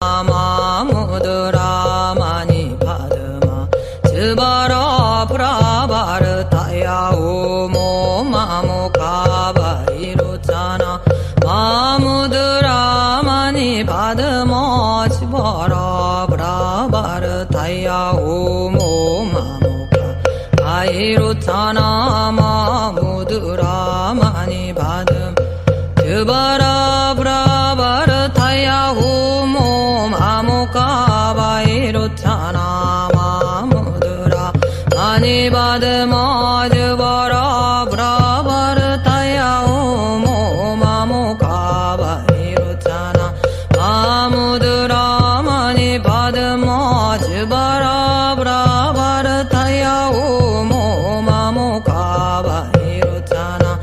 마무드라 마니 바드마 즈바라 브라바르 타야 오모 마모 가바이루차나 마무드라 마니 바드마 즈바라 브라바르 타야 오모 마모 가바이루차나 마무드라 마니 바드마 즈바라 브라바르 타야 오모 마모카바이루차나 마무드라 마니 바드마 즈바라 브라바르 타야 오모 마모카바이루차나 마무드라 마니 바드마 즈바라 브라바르 타야 오모 마모카바이루차나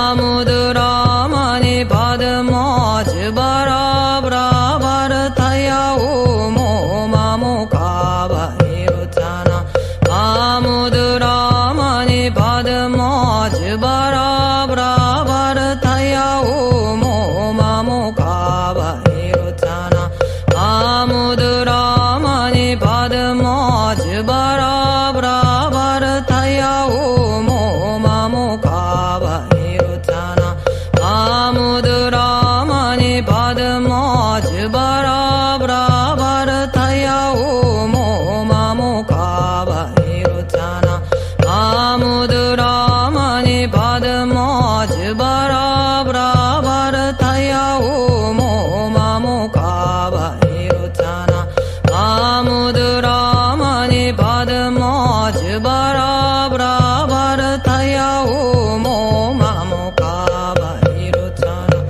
마무드라 마니 바드마 즈바라 브라바르 타야 오모 마모카바이루차나 마무드라 마니 바드마 즈바라 브라바르 타야 오모 마모카바이루차나 마무드라 마니 바드마 즈바라 브라바르 타야 오모 마모카바이루차나 마무드라 마니 바드마 즈바라 브라바르 타야 오모 마모카바이루차나 마무드라 마니 바드마 즈바라 브라바르 타야 오모 마모카바이루차나 마무드라 마니 바드마 즈바라 브라바르 타야 오모 마모카바이루차나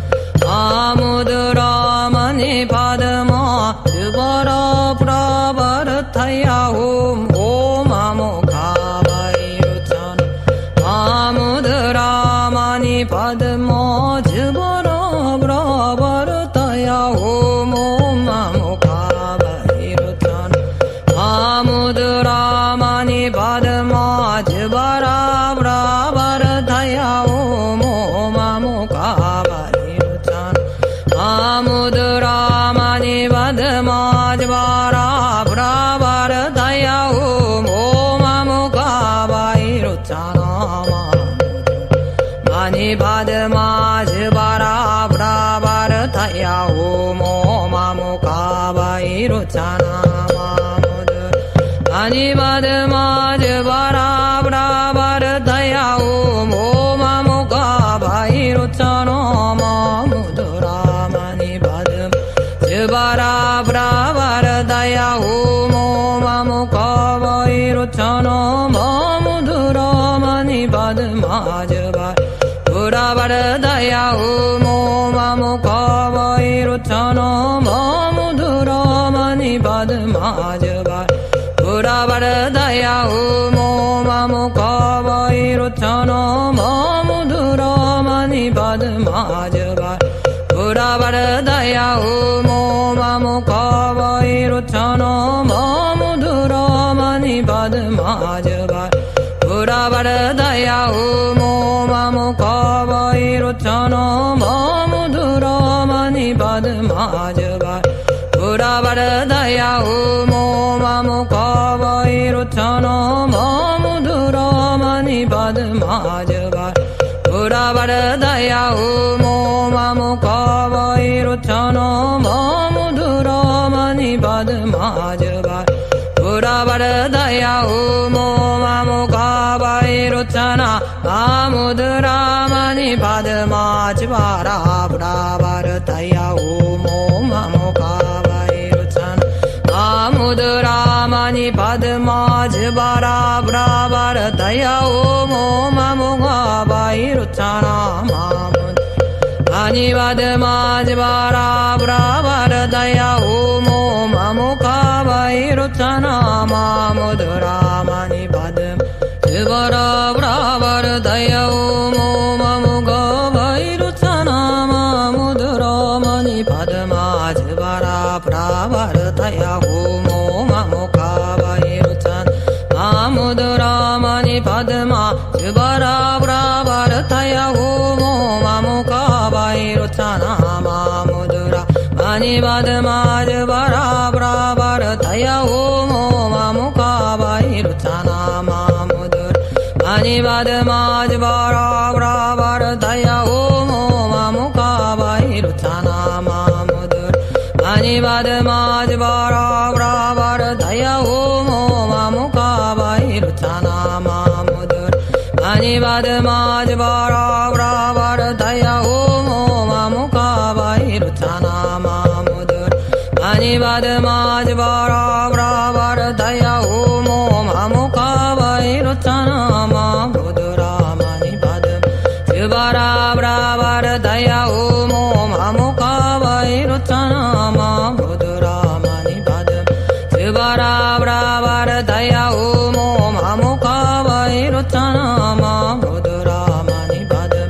마무드라 마니 바드마 즈바라 브라바르 타야 오모 마모카바이루차나 마무드라 마니 바드마 즈바라 브라바르 타야 오모 마모카바이루차나 마무드라 마니 바드마 즈바라 브라바르 타야 오모 마모카바이루차나 마무드라 마니 바드마 즈바라 브라바르 타야 오모 마모카바이루차나 마니 바드마 즈바라 브라바르 타야 오모 마모카바이루차나 마니 바드마 즈바라 브라바르 타야 오모 마모카바이루차나 마무드라 마니 바드마 즈바라 브라바르 타야 오모 마모카바이루차나 마무드라 마니 바드마 즈바라 브라바르 타야 오모 마모카바이루차나 마무드라 마니 바드마 즈바라 브라바르 타야 오모 마모카바이루차나 마무드라 마니 바드마 즈바라 브라바르 타야 오모 마모카바이루차나 마무드라 마니 바드마 즈바라 브라바르 타야 오모 마모카바이루차나 마무드라 마니 바드마 즈바라 브라바르 타야 오모 마모카바이루차나 마무드라 마니 바드마 즈바라 브라바르 타야 오모 마모카바이루차나 마무드라 마니 바드마 즈바라 브라바르 타야 오모 마모카바이루차나 마무드라 마니 바드마 즈바라 브라바르 타야 오모 마모카바이루차나 마무드라 마니 바드마 즈바라 브라바르 타야 오모 마모카바이루차나 마니 바드마 즈바라 브라바르 타야 오모 마모카바이루차나 마무드라 마니 바드마 즈바라 브라바르 타야 오모 마모카바이루차나 마무드라 마니 바드마 즈바라 브라바르 타야 오모 마모카바이루차나 마무드라 마니 바드마 즈바라 브라바르 타야 오모 마모카바이루차나 마무드라 마니 바드마 즈바라 Padma Jvara Bravaradaya Om Mamuka Vairuchana Mamudur Mani Padma Jvara Bravaradaya Om Mamuka Vairuchana Mamudur Mani Padma Jvara Bravaradaya Om Mamuka Vairuchana Mamudur Mani Padma Jvara Bravaradaya Om Mamuka Vairuchana Mamudura Mani Padam Jivara Bravaradaya Om Mamuka Vairuchana Mamudura Mani Padam Jivara Bravaradaya Om Mamuka Vairuchana Mamudura Mani Padam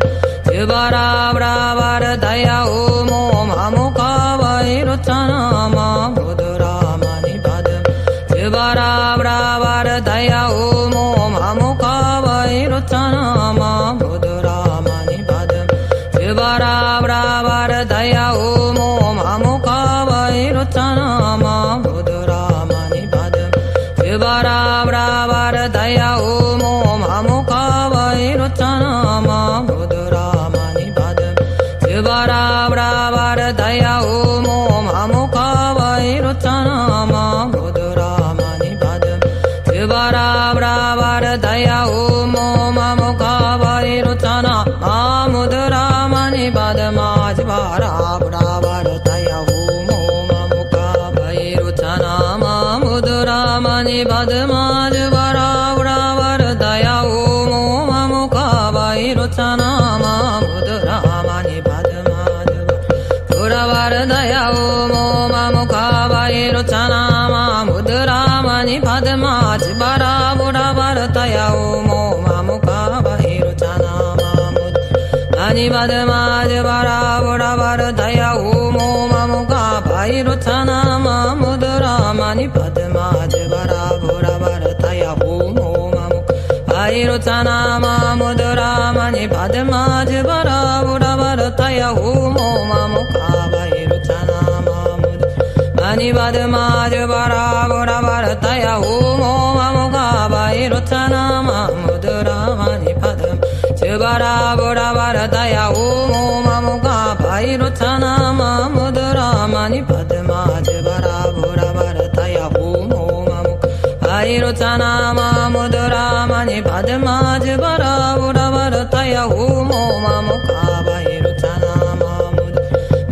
Jivara Bravaradaya Om Mamuka Vairuchana Mamudura Mani Padam Jivara Bravaradaya Om Mamuka Vairuchana Mamudura Mani Padam Jivara Bravaradaya Om Mamuka Vairuchana Mamudura Mani Padam Jivara Bravaradaya Om Mamuka Vairuchana Mamudura Mani Padam Jivara Bravaradaya Om Mamuka Vairuchana Mamudura Mani Padam Jivara Bravaradaya Om Mamuka Vairuchana Mamudura Mani Padam Jivara Bravaradaya Om Mamuka Vairuchana Mamudura Mani Padam Jivara Bravaradaya Om Mamuka Vairuchana Mamudura Mani Padam Bravaradaya Om Mamuka Vairuchana Mamudura Mani Padam Jivara Bravaradaya Om Mamuka Vairuchana Mamud Mani Padam Jivara Bravaradaya Om Mamuka Vairuchana Mamudura Mani Padam Jivara Bravaradaya Om Mamuka Vairuchana Mamudura Mani Padam Jivara Bravaradaya Om Mamuka Vairuchana Mamud Mani Padam Jivara Bravaradaya Om Mamuka Vairuchana Mamudura Mani Padam Jivara Bravaradaya Om Mamuka Vairuchana Mamudura Mani Padam Jivara Bravaradaya Om Mamuka Vairuchana Mamudura Mani Padam Jivara Bravaradaya Om Mamuka Vairuchana Mamud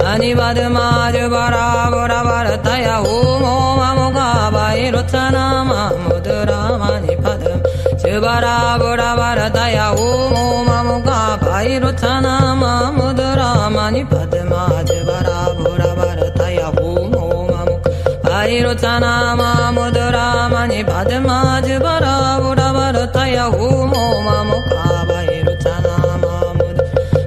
Mani Padam Jivara Bravaradaya Om Mamuka Vairuchana Mamudura Mani Padam Jivara Bravaradaya Om Mamuka Vairuchana Mamudura Mani Padam Jivara Bravaradaya Om Mamuka Vairuchana Mamudura Mani Padam Jivara Bravaradaya Om Mamuka Vairuchana Mamud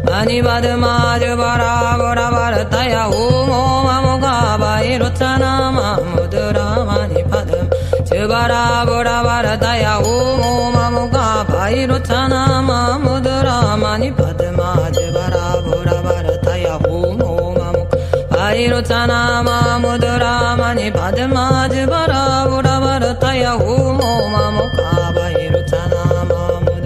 Mani Padam Jivara Bravaradaya Om Mamuka Vairuchana Mamudura Mani Padam Jivara Bravaradaya Om Mamuka Vairuchana Mamudura Mani Padam Jivara Bravaradaya Om Mamuka Vairuchana Mamudura Mani Padam Jivara Bravaradaya Om Mamuka Vairuchana Mamud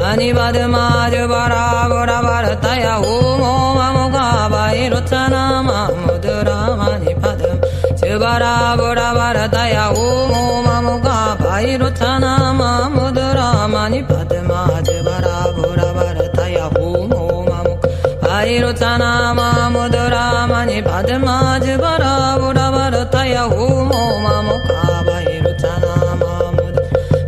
Mani Padam Jivara Bravaradaya Om Mamuka Vairuchana Mamudura Mani Padam Jivara Bravaradaya Om Mamuka Vairuchana Mamudura Mani Padam Jivara Bravaradaya Om Mamuka Vairuchana Mamudura Mani Padam Jivara Bravaradaya Om Mamuka Vairuchana Mamud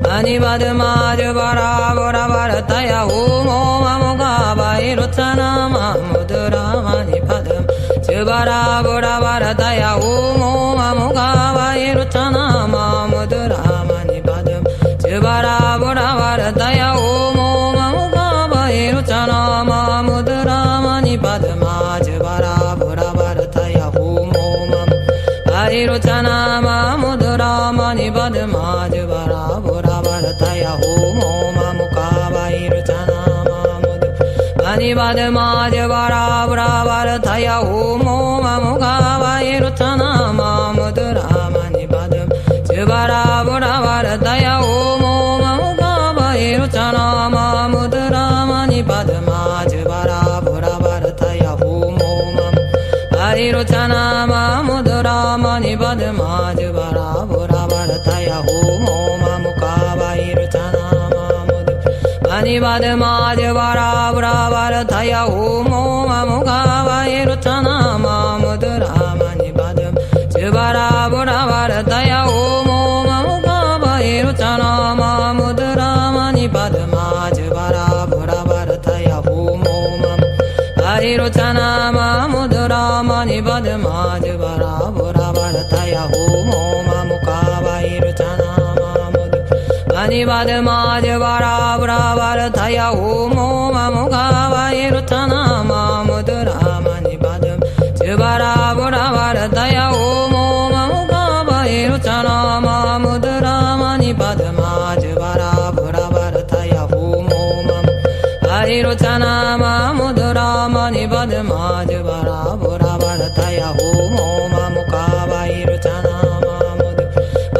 Mani Padam Jivara Bravaradaya Om Mamuka Vairuchana Mamudura Mani Padam Jivara Bravaradaya Om Mamuka Vairuchana Mamudura Mani Padam Jivara Bravaradaya Om Mamuka Vairuchana Mamudura Mani Padam Jivara Bravaradaya Om Vairuchana Mamudura Mani Padam Jivara Bravaradaya Om Mamuka Vairuchana Mamud Mani Padam Jivara Bravaradaya Om Mamuka Vairuchana Mamudura Mani Padam Jivara Bravaradaya Om Mamuka Vairuchana Mamudura 많이 받으마 즈바라 브라바르 타야 호모 마무가바 이루차나 마무드라 많이 받음 즈바라 브라바르 타야 호모 마무가바 이루차나 마무드라 많이 받으마 즈바라 브라바르 타야 호모 마무 이루차나 마무드라 많이 받으마 즈바라 브라바르 타야 호모 마무가바 이루차나 많이 받으마 즈바라 브라바르 타야 호모 마무가바 이루차나 마무드라 많이 받음 즈바라 브라바르 타야 호모 마무가바 이루차나 마무드라 많이 받으마 즈바라 브라바르 타야 호모 마무 이루차나 마무드라 많이 받으마 즈바라 브라바르 타야 호모 마무가바 이루차나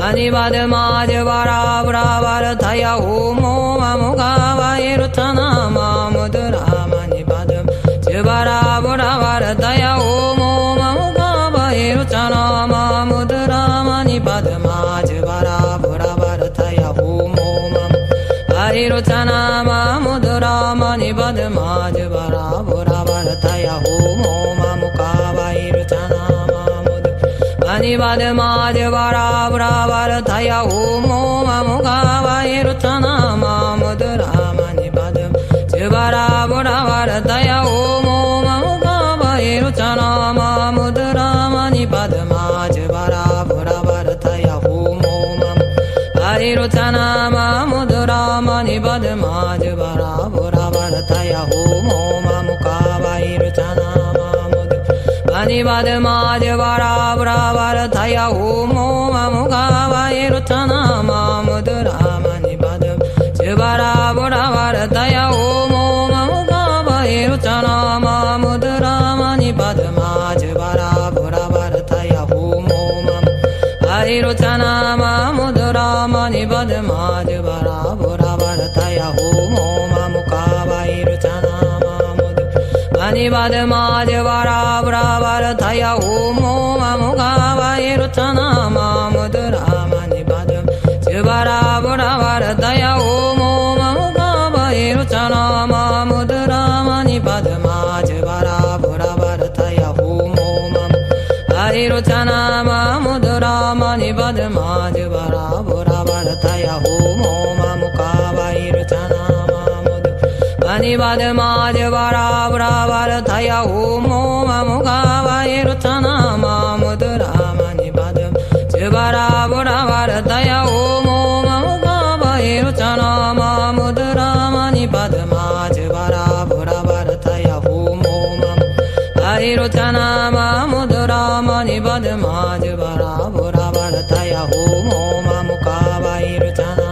많이 받으마 즈바라 브라바르 타야 호모 마무가바 이루차나 마무드라 많이 받음 즈바라 브라바르 타야 호모 마무가바 이루차나 마무드라 많이 받으마 즈바라 브라바르 타야 호모 마무 이루차나 마무드라 많이 받으마 즈바라 브라바르 타야 호모 마무가바 이루차나 많이 받으마 즈바라 브라바르 타야 호모 마무가바 이루차나 마무드라 많이 받음 즈바라 브라바르 타야 호모 마무가바 이루차나 마무드라 많이 받으마 즈바라 브라바르 타야 호모 마무 이루차나 마무드라 많이 받으마 즈바라 브라바르 타야 호모 마무가바 이루차나 많이 받으마 즈바라 브라바르 타야 호모 마무가바 이루차나 마무드라 많이 받음 즈바라 브라바르 타야 호모 마무가바 이루차나 마무드라 많이 받으마 즈바라 브라바르 타야 호모 마무 이루차나 마무드라 많이 받으마 즈바라 브라바르 타야 호모 마무가바 이루차나 많이 받으마 즈바라 브라바르 타야 호모 마무가바 이루차나 마무드라 많이 받음 즈바라 브라바르 타야 호모 마무가바 이루차나 마무드라 많이 받으마 즈바라 브라바르 타야 호모 마무 이루차나 마무드라 많이 받으마 즈바라 브라바르 타야 호모 마무가바 이루차나 많이 받으마 즈바라 브라바르 타야 호모 마무가바 이루차나 마무드라 많이 받음 즈바라 브라바르 타야 호모 마무가바 이루차나 마무드라 많이 받으마 즈바라 브라바르 타야 호모 마무 이루차나 마무드라 많이 받으마 즈바라 브라바르 타야 호모 마무가바 이루차나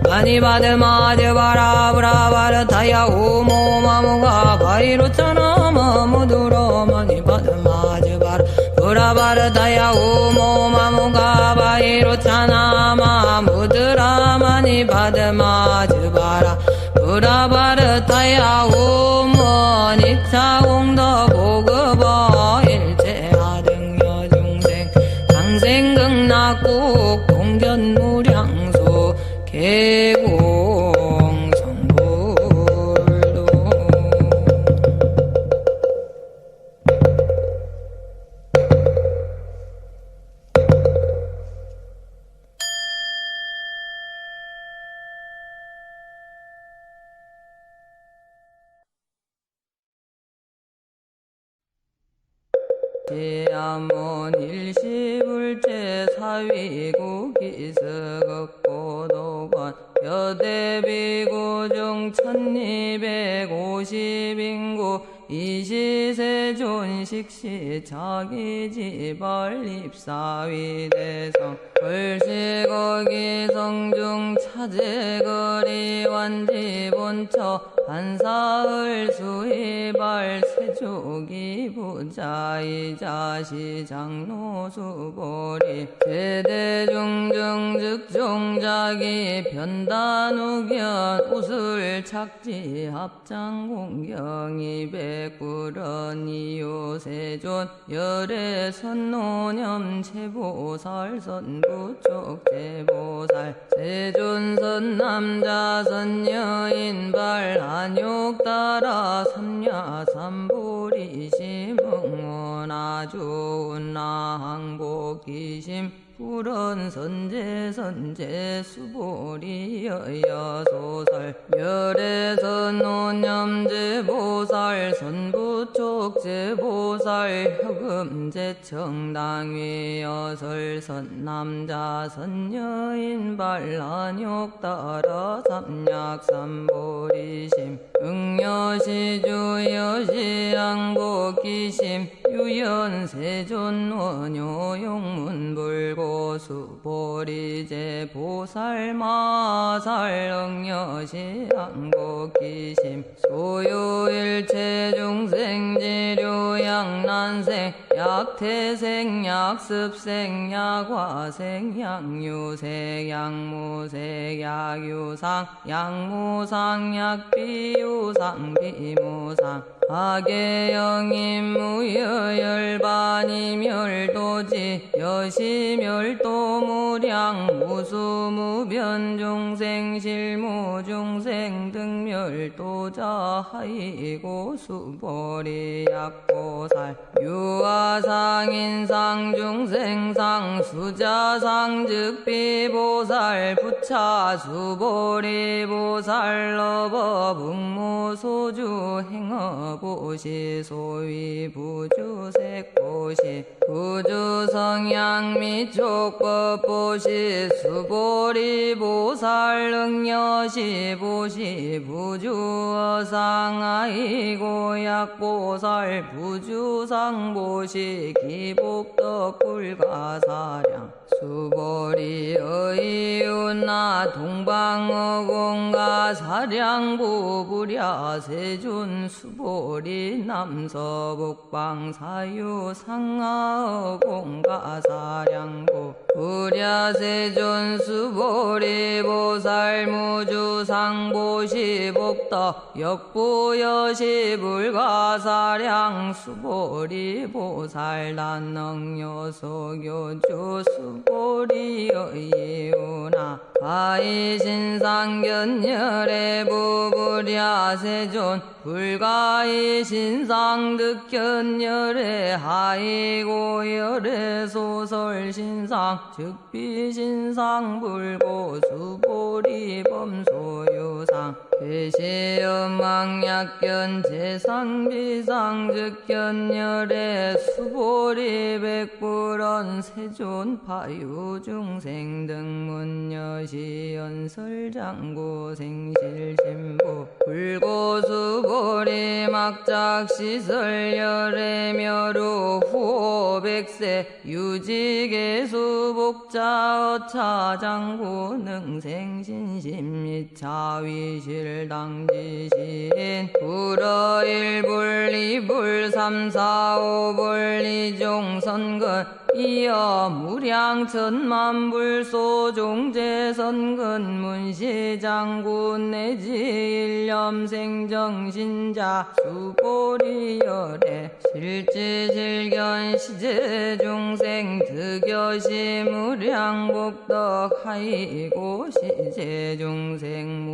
많이 받으마 즈바라 브라바르 타야 호모 마무가바 이루차나 마무드라 많이 받으마 즈바라 브라바르 타야 호모 마무가바 이루차나 마무드라 많이 받으마 즈바라 브라바르 타야 호모 닉사공더 보급어 일체하등여 중생 당생극락국 동견무량수 개공 성불도 제암원 일시불제 사위고 기스극고도관 여대비구 중 1250인구 이시세존식시 자기지벌립사위대성 불시거기 성중 차제거리 완지본처 한사을 수이발 세족이 부자이 자시 장로 수보리 세대중증 즉종자기 변단우견 우술 착지 합장 공경이 백불언 이요세존 열애 선노념 제보살 선부족 제보살 세존선 남자 선여인 발 한욕 따라 삼야 삼보리심 응원아 좋은 나항복기심 불언 선제 선제 수보리 여여소설 열애 선노념 제보살 선부족 제보살 혁음 제청당위 여설 선남자 선여인 발한욕 따라 삼약 삼보리심 응여시주 여시양복기심 유연세존 원효용문불고수 보리제 보살마살 응여시양복기심 소유일체중생지료양난생 약태생 약습생 약화생 약유생 약무생 약유상 약무상 약비유상 비무상 하계영임무여열반이멸도지 여시멸도무량 무수무변중생 실무중생 등멸도자 하이고 수보리 약보살 유아상인상 중생상 수자상 즉비보살 부차 수보리 보살 러버 북무소주 행어보시 소위 부주색보시 부주성양 미촉법보시 수보리 보살 응여시 보시 부주어상아이고 약보살 부주상보시 기복덕 불가사량 수보리 의윤나 동방어공가 사량부 부랴 세존 수보리 남서북방 사유 상하어공가 사량부 부랴 세존 수보리 보살 무주상보시 복덕 역부여시 불가사량 수보리 보살 난능여소교주 수보리 여이유나 가이신상견열의 부부랴 세존 불가이신상득견열의 하이고열의 소설신상 즉비신상 불고수보리 범소유상 배시음망약견 제상비상즉견열의 수보리 백불언 세존 파유중생 등문여시 연설장구 생실신부 불고수보리 막작시설열의 묘루 후백세 유지계수복자 어차장구 능생신심미차위실당지신 불어일불이불 삼사오불이종선근 이어 무량천만불소종제선근 문시장군 내지 일념생정신자 수보리열애 실지실견 시제중생 득여시 무량복덕 하이고 시제중생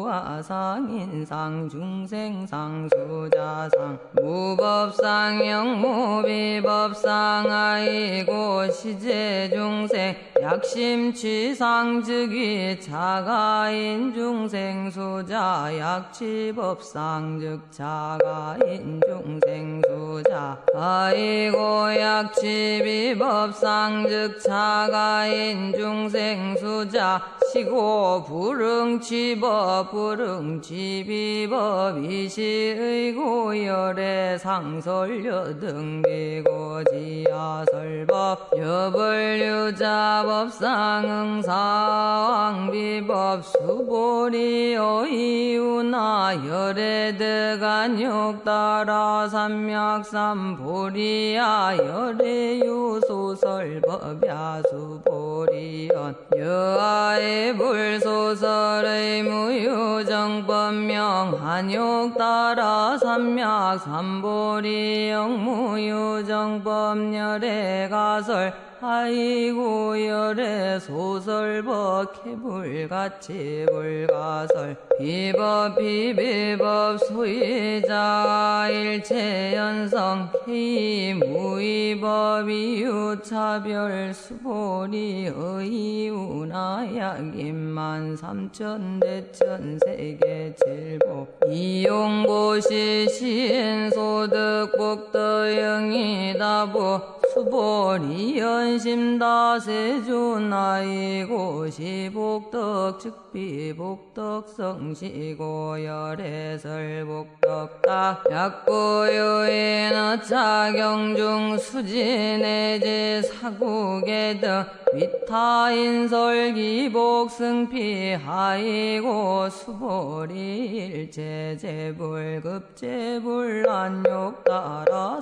무부아상인상 중생상 수자상 무법상 영무비법상 아이고 시제중생 약심취상 즉위 자가인 중생 수자 약취법상 즉 자가인 중생 수자 아이고 약취비법상 즉 자가인 중생 수자 시고 불응취법 불응취비법 이시의고 열애 상설여 등비고 지하설 소설법 여벌유자법상응사왕비법 수보리여 이유나 열애득안욕따라 삼맥삼보리야 열애유소설법야 수보리연 여아의 불소설의 무유정법명 한욕따라 삼맥삼보리 영무유정법열의 가설 아이고 열애 소설법 개불같이 불가설 비법 비비법 소유자 일체연성 개이 무위법 이유차별 수보리 의우나약임만 삼천대천 세계칠복 이용고시 시인소득복더영이다부 수보리 연심다세존아이고 시복덕 즉비복덕 성시고 열애설복덕다 약고유인 차경중 수진해제 사국의 등 위타인설기복승피하이고 수보리 일체제불급제불란욕따라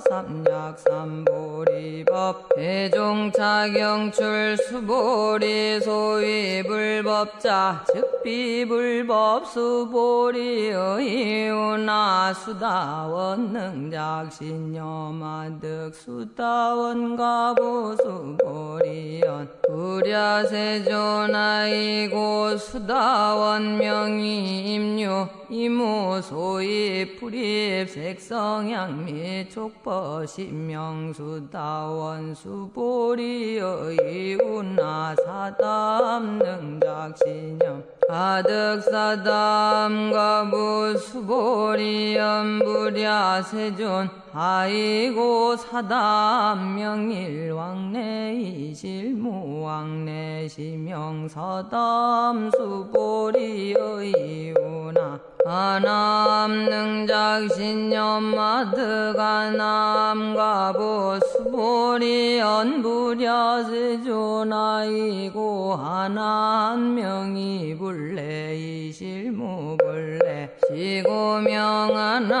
삼약삼보리법 대종차경출 수보리 소위불법자 즉비불법 수보리 의유나 수다원 능작신여마득 수다원 가부 수보리연 구랴세존아이고 수다원 명의 임류 이무 소입 불입 색성향 및 촉법 신명 수다원 수보리 의우나 사담 능작신영 가득사담 가부 수보리 연부랴세존 아이고 사담 명일왕래 이실무왕래 시명사담 수보리 의우나 아남 능작신념마득아남 가부 수보리 연부랴세존아이고 하나한 명이 불래 이실무불래 시고명하남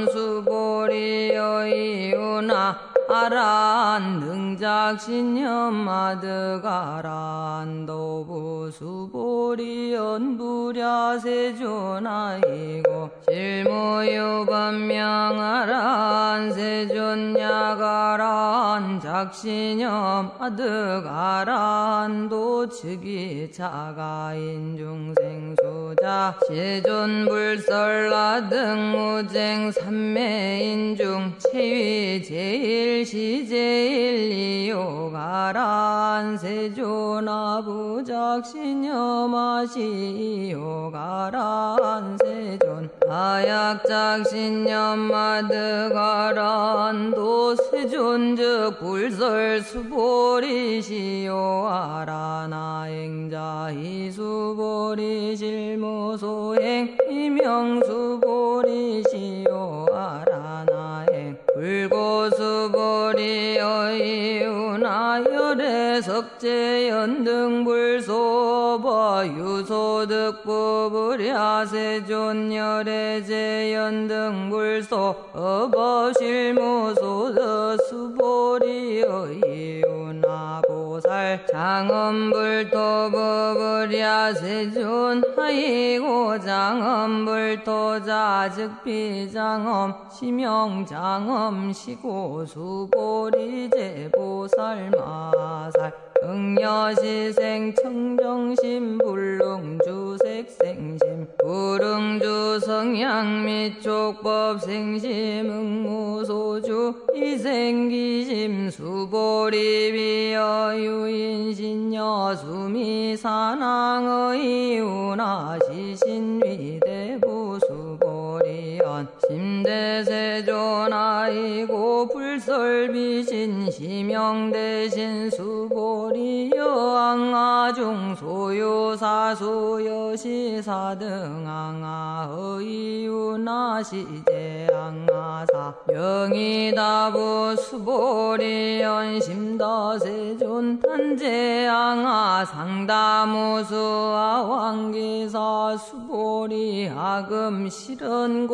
수보리 여이우나 아란 능작신념마득아란 도부 수보리 연부랴세존아이고 실무유반명아란 세존야가란 작신념마득아란 도측이 자가인중생수자 시존불설라등무쟁 삼매인중 체위 제일 시제일리요가란 세존아부작신념아시요가란 세존 아약작신념마득아란 도세존즉 불설수보리시요아라나행자 이수보리실무소행 이명수보리시요아라나행 불고수보리 여이우나 열애석제연등불소버 유소득부불야세존열애제연등불소 어버실무소더 수보리 여이우나 보살 장엄불토부불야세존 하이고 장엄불토자 즉비장엄 시명장엄 시고수보리제보살마살 응여시생 청정심 불릉주색생심 불응주 성향 및 족법생심 응무소주 이생기심 수보리비여 유인신여 수미산왕의 운하시신위대부 수보리연 심대세존아이고 불설비신 시명대신 수보리 여왕아중 소요사수 여시사등앙아 의유나 시제앙아사 영이다부 수보리 연심다세존 탄제앙아 상다무수아 왕기사 수보리 하금 실은고여야규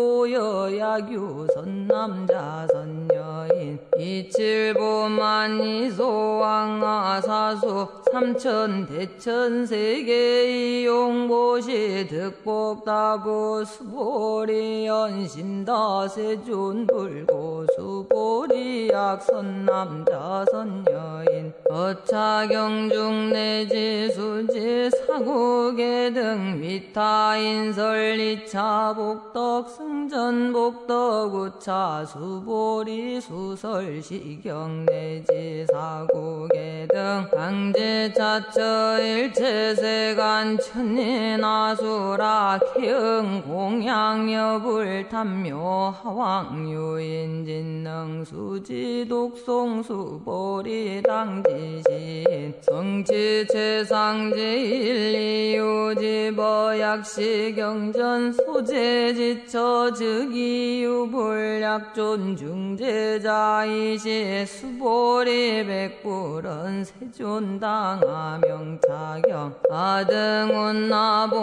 선남자 선여인 이칠보만 이소왕아 사수 삼천 대천 세계 이용보시 득복다부 수보리 연심다세존 불고 수보리 약선남자 선여인 어차경중 내지 수지 사국의 등 위타인설 이차 복덕 승전 복덕 우차 수보리 수설 시경 내지 사국의 등 강제 자처 일체세간 천인아수라 기응 공양 여불 탐묘 하왕유인 진능 수지 독송 수보리 당지신 성치 최상제일리유지버 약시경전 소재지처 즉이유불약존 중제자이시 수보리 백불은 세존당하 명차경 아등운나봉지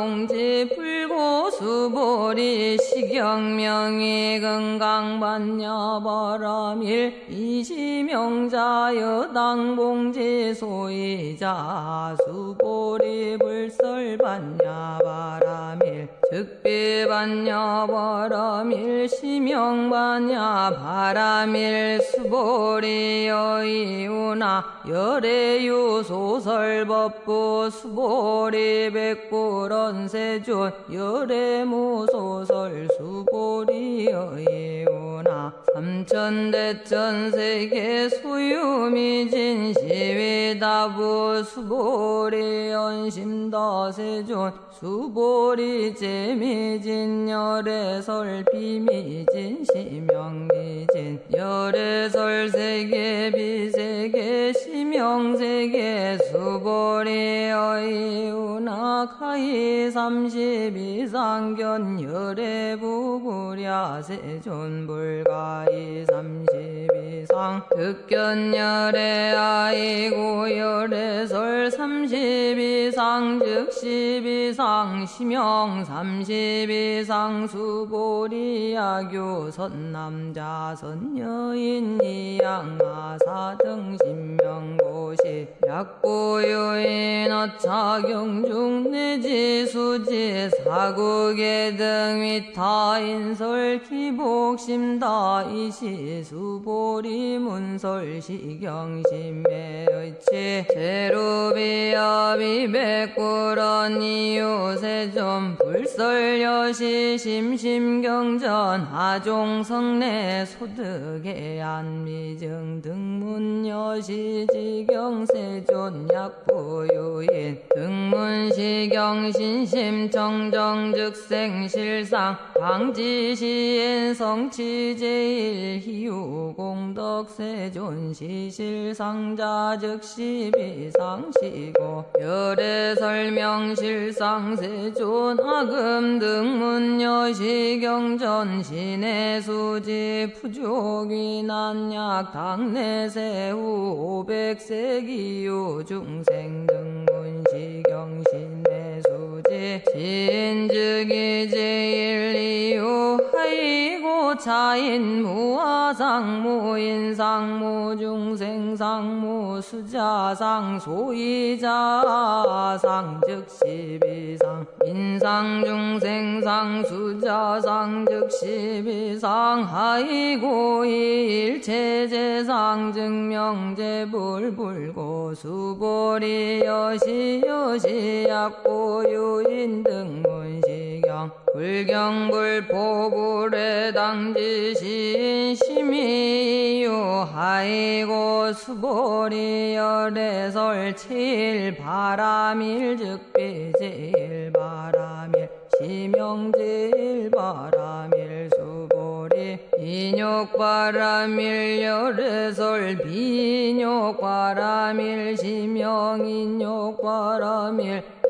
불고 수보리 시경명이 건강반야바람일 이시명자여당봉지 소이자 수보리 불설반야바람일 즉비반야바람일 시명반야바람일 수보리 여이우나 열애유 소설법부 수보리 백불언세존 열애무소설 수보리 여이우나 삼천대천세계 소유미진 시위다부 수보리 연심다세존 수보리 제미진 열애설 비미진 시명미진 열애설 세계 비세계 시명세계 수보리 여이우나 가히 삼십이상견 열애부구랴 세존불가히 삼십이상 득견 열애 아이고 열애설 삼십이상 즉십이상 시명 삼십이상 수보리 야교 선남자 선여인 이양아사 등 신명고시 약고유인 어차경중 내지 수지 사국의 등 위타인설 기복심다 이시 수보리 문설 시경심매의치 제루비야비 백구런 이유세존 불설여시 심심경전 하종성내 소득의 안미증 등문여시 지경세존 약부유인 등문시경신심 정정즉생실상 강지시인 성치제일 희유공덕세존 시실상자 즉시비상시고 열애설명실상세존 아금 등문여시경전 신해수지 푸족위난약 당내세후 500세기유 중생 등문시경신해수지 신즉이 제일리유 하이고 차인 무아상무 인상무 중생상무 수자상 소이자상 즉십이상 인상중생상 수자상 즉십이상 하이고 일체제상 증명제불불고 수보리 여시 약고유인 등문시경 불경불포불의 당지신 심의유 하이고 수보리 열애설 칠바람일 즉비제일바람일 시명제일바람일 수보리 수보리 인욕바라밀 열애설 비인욕바라밀 심영인욕바라밀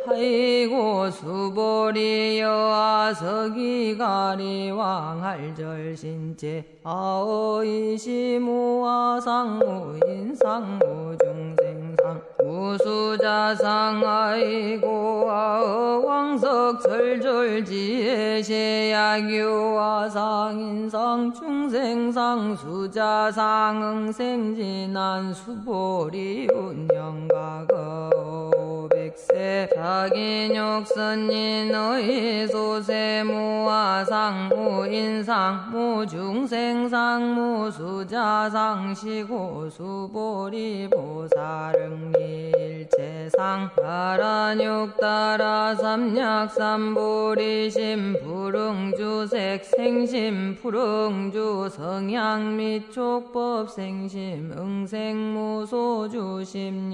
하이고 수보리 여아서기가리 왕할절신체 아어이시무아상무인상무 중생상 무수자상 아이고 아왕석절졸지혜세야교아상인상 중생상 수자상 응생진한 수보리 운영가거 백세 자기욕선이 너희 소세 무아상 무인상 무중생상 무수자상 시고 수보리 보살응일체상 다란육다라 삼약삼보리심 불응주색 생심 불응주 성향 및 촉법 생심 응생무소주심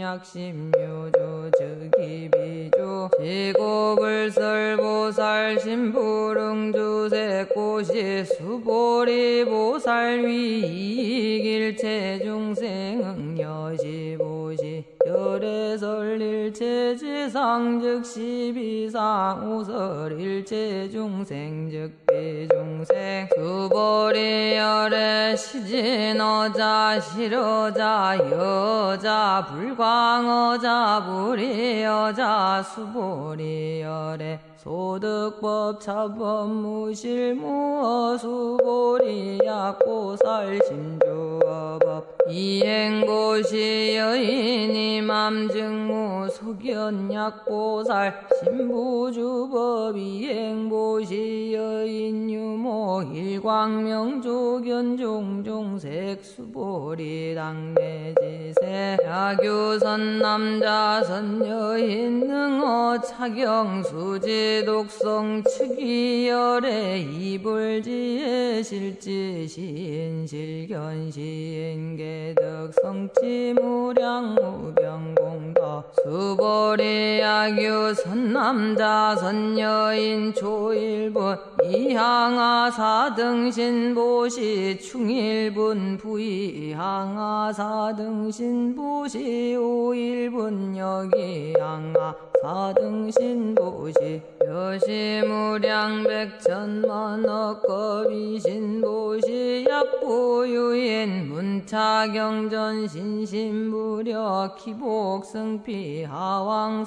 약심 묘주 즉기비주 지고불설보살 심불응주색 고시 수보리 보살 위익일체 중생응 여시보시 열애설일체 지상 즉시 비상 오설일체 중생 즉비중생 수보리 열애 시진어자 실어자 여자 불광어자 불이여자 수보리 열애 소득법 차법 무실무어 수보리 약보살 심주어법 이행보시 여인이 맘증무 소견약보살 신부주법 이행보시 여인 유모 일광명조견종종색 수보리 당내지세 야교선 남자 선여인 능어 차경수지 독성 측이열애 이불지혜 실지시인 실견시인 개덕 성치 무량 무병공덕 수보리 야규 선남자 선여인 초일분 이항아 사등신보시 충일분 부이항아 사등신보시 오일분 여기항아 사등신보시 여시무량 백천만억겁이신보시 약보유인 문차경전 신신부려 기복승피 하왕서사수지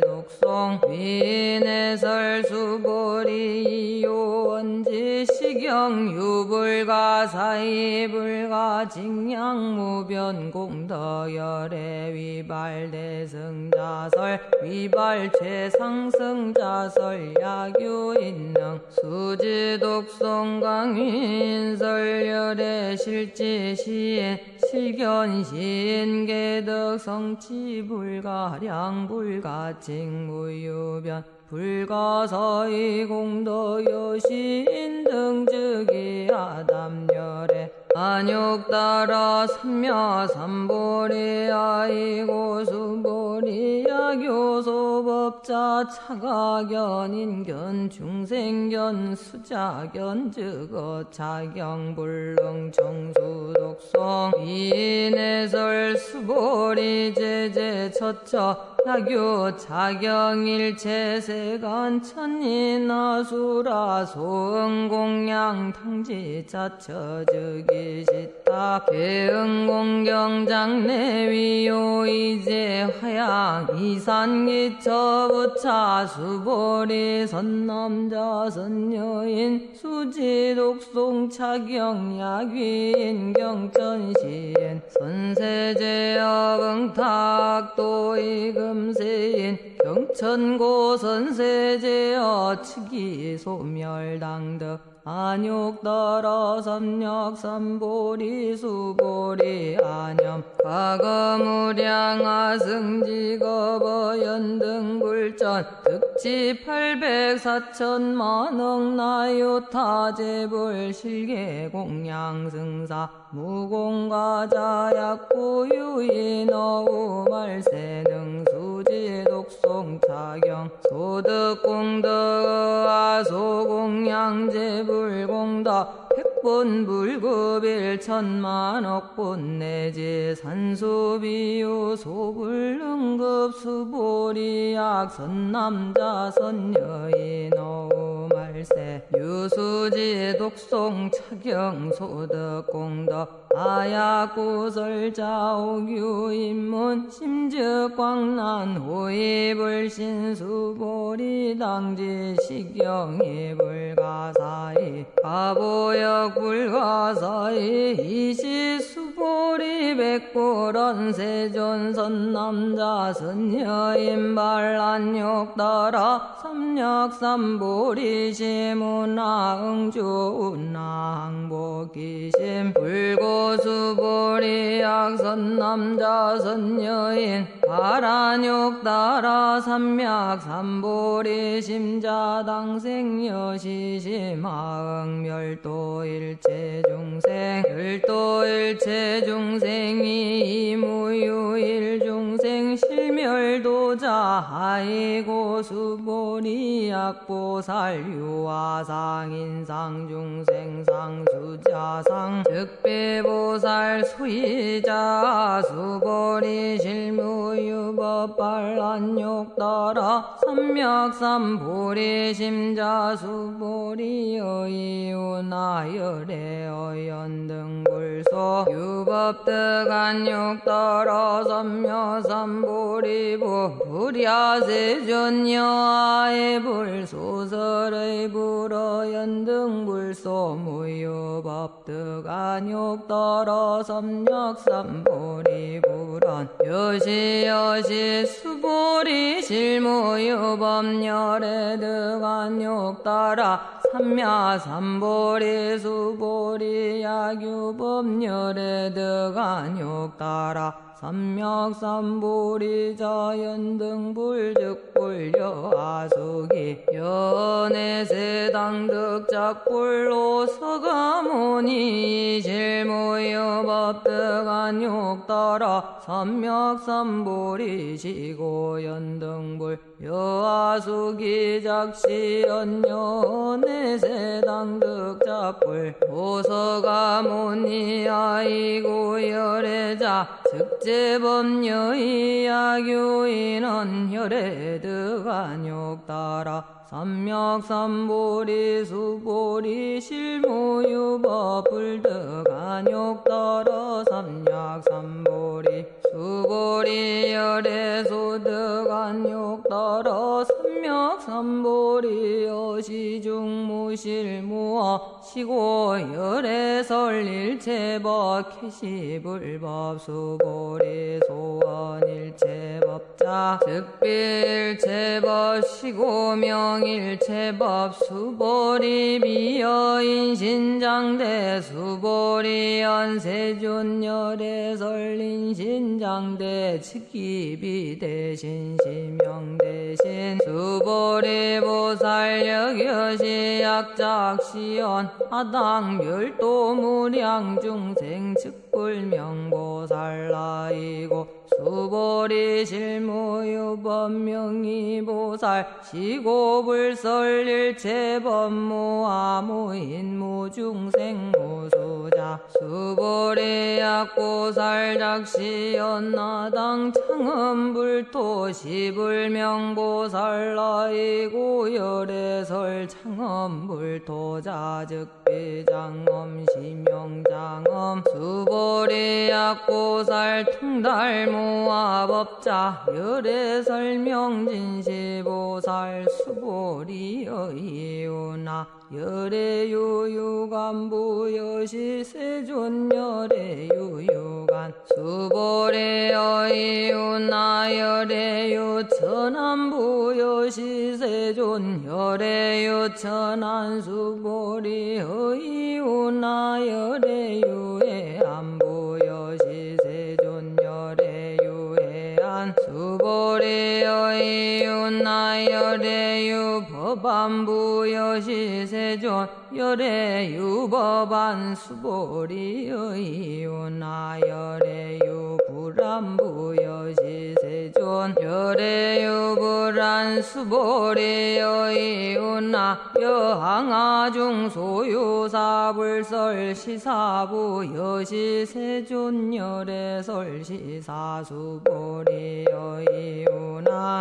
독송 위인해설 수보리 요원지 시경유불가 사이불가 징양무변공덕열애 위발대승자설 위발최상승자설 야교인능 수지독송강인설열애 실지시인 실견시인 개덕 성치불가량불가 징무유변 불가서의 공덕여시인 등즉이 아담열애 안욕따라 삼야삼보리 아이고 수보리 야교소법자 차가견인견 중생견 수자견 즉어 차경불능 청수독성 이인해설 수보리 제제 처처 야교 자경일체 세간 천인아수라 소응공양 탕지자처 즉이시타 개응공경장내위요 이제 화양 이산기처부차 수보리 선남자 선여인 수지독송 차경 야귀인 경전시인 선세제업 응탁도이금 금세인 경천고 선세제어 측이 소멸당덕 안욕따라 삼약삼보리 수보리 안염 과거무량 아승직업어 연등불전 득지 800사천만억 나요타제불 실계공양승사 무공가자 약고유인 어우말세능 수지독 독송차경 소득공덕 소공양제불공덕 백본불급일 천만억본 내지 산소비유 소불능급 수보리약 선남자 선여인 어우말세 유수지 독송차경 소득공덕 아야구설자 오규인문 심즉광난 호의불신수보리당지 식경이불가사이 가보역 불가사이 이시수보리 백골원 세존선남자 선여인 반란욕따라 삼력삼보리 시문화 응주운나 항복기심 불고수보리 약선남자 선여인 바란욕따라 삼맥삼보리 심자당생여시시마응 멸도일체중생 멸도일체중생이 이무유일중생 실멸도자 하이고수보리 약보살 유화상인상중생 상수자상 즉배보살 수의자 수보리 실무유법 반란욕따라 삼맥삼보리 심자수보리 어이운하열의 어연등불소 유법득안욕따라 삼맥삼보리부 불야세존여아의 불소설의 불어연등불소 무유법득안욕따라 삼맥삼보리불안 여시여시 수보리 실무유법열의 득안욕따라 삼야삼보리 수보리 약유법열의 득안욕따라 삼맥삼보리 자연등불즉불여아수기 연애세당득작불로 서가모니 실무여법득안욕따라 삼맥삼보리 시고연등불 여아수기 작시연연애세당득작불 오서가모니 아이고열애자 즉제법여의 야교인은 혈애득안욕따라 삼맥삼보리 수보리 실무유법 불득안욕따라 삼맥삼보리 수보리 열애소득안욕따라 삼맥삼보리 여시중무실무어 시고열애설일체법 캐시불법 수보리 소원일체법자 즉비일체법 시고명일체법 수보리 비여인신장대 수보리 연세존열애설인신장대 측기비대신 심영대신 수보리 보살역여시 약작시연 하당멸도무량중생 측불명보살라이고 수보리 실무유법명의보살 시고불설일체법무아무인무중생무수자 수보리 약보살 작시연나당 창음불토 시불명보살라이고 열애설 창음불토자 즉비장엄 심영장엄 수보리 약보살 통달무아법자 열애설명진시보살 수보리 여이유나 열애유유간부여시세존 열애유유간 수보리 여이유나 열애유천안부여시세존 열애유천안 수보리 여이유나 열애유해안부여시세존 열애유해안 수보리 여이유나 열애유 법안부여시세존 열애유법안 수보리 여이유나 열애유 불안부여시세존 열애유부 수보리여이운나 여항아중 소유사불설 시사부 여시세존열애설 시사수보리여이운나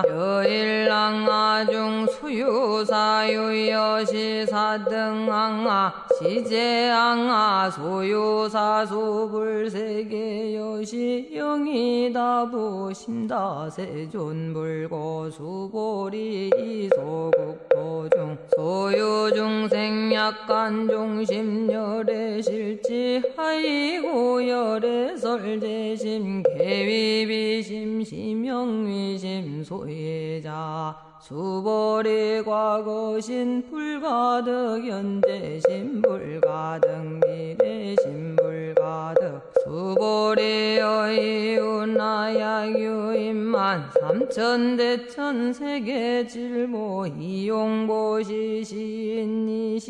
여일랑아중 수유사유여시사등항아 시제항아 소유사수불세계여시 영이다부 심다세존불고 수보리 이소국토중 소유중생 약간중심열애실지 하이고 열애설제심 개위비심 심영위심 소예자 수보리 과거신 불가득 현재심 불가득 미래심 불가득 수보리 여이운나야유임만 삼천대천 세계질보 이용보시 시인이시년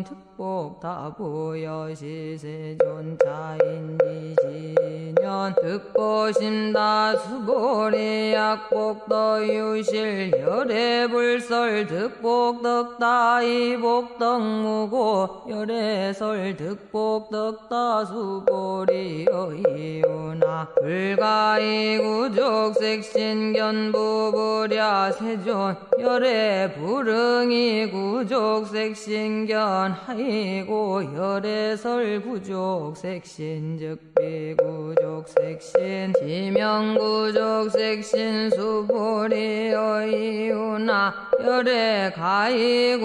득복다부여시세존자인이시년 득보심다 수보리 약복더유실 열애불설 득복덕다이복덕무고 열애설 득복덕다수보리 여이우나 불가이구족색신견부부랴 세존 열애불응이 구족색신견 하이고 열애설 구족색신 즉비구족색신 지명구족색신 수보리 여이우나 열애 가이구족재상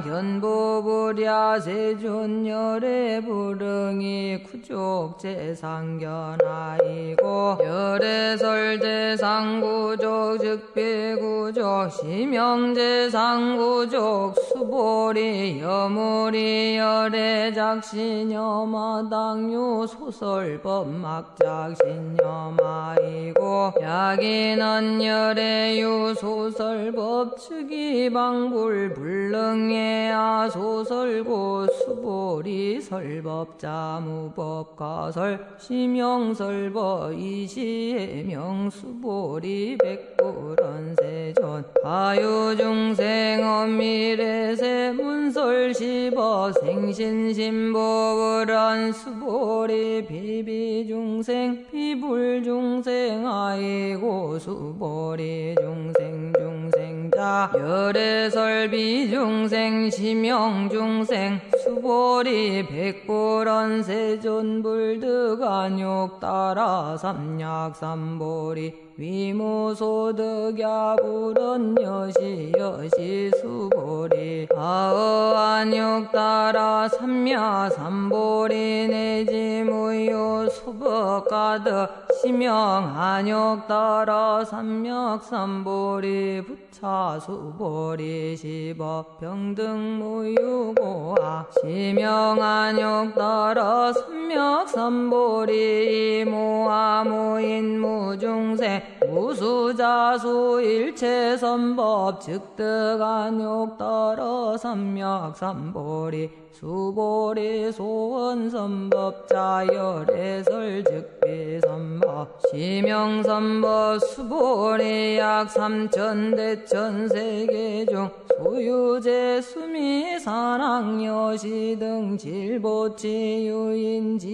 견보부랴 세존 열애 불응이 구족재상견하이고 열애설재상구족 즉비구족 시명재상구족 수보리 여무리 열애작신여마당유 소설법막작신여마이고 약인은 열애유 소설법 즉이방불 불능예야 소설고 수보리 설법자 무법가설 심영설법 이시해명 수보리 백불언세존 가유중생 엄미래세 문설시버 생신신보불언 수보리 비비중생 비불중생 아이고 수보리 중생 중생자 열애설비중생 심영중생 수보리 백불언세존불득안욕 따라 삼약삼보리 위무소득야불언 여시 수보리 아어안욕 따라 삼야삼보리 내지무요 수법가득 심영안욕 따라 삼약삼보리 부차수보리 시법평등무유고아 심영안욕 따라 삼약삼보리 이무아무인무중생 무수자수 일체선법 즉득안욕 따라 삼약삼보리 수보리 소원선법자 열애설 즉비선법 심영선법 수보리 약 삼천대천세계중 소유제 수미사랑여시 등 질보치 유인지용보시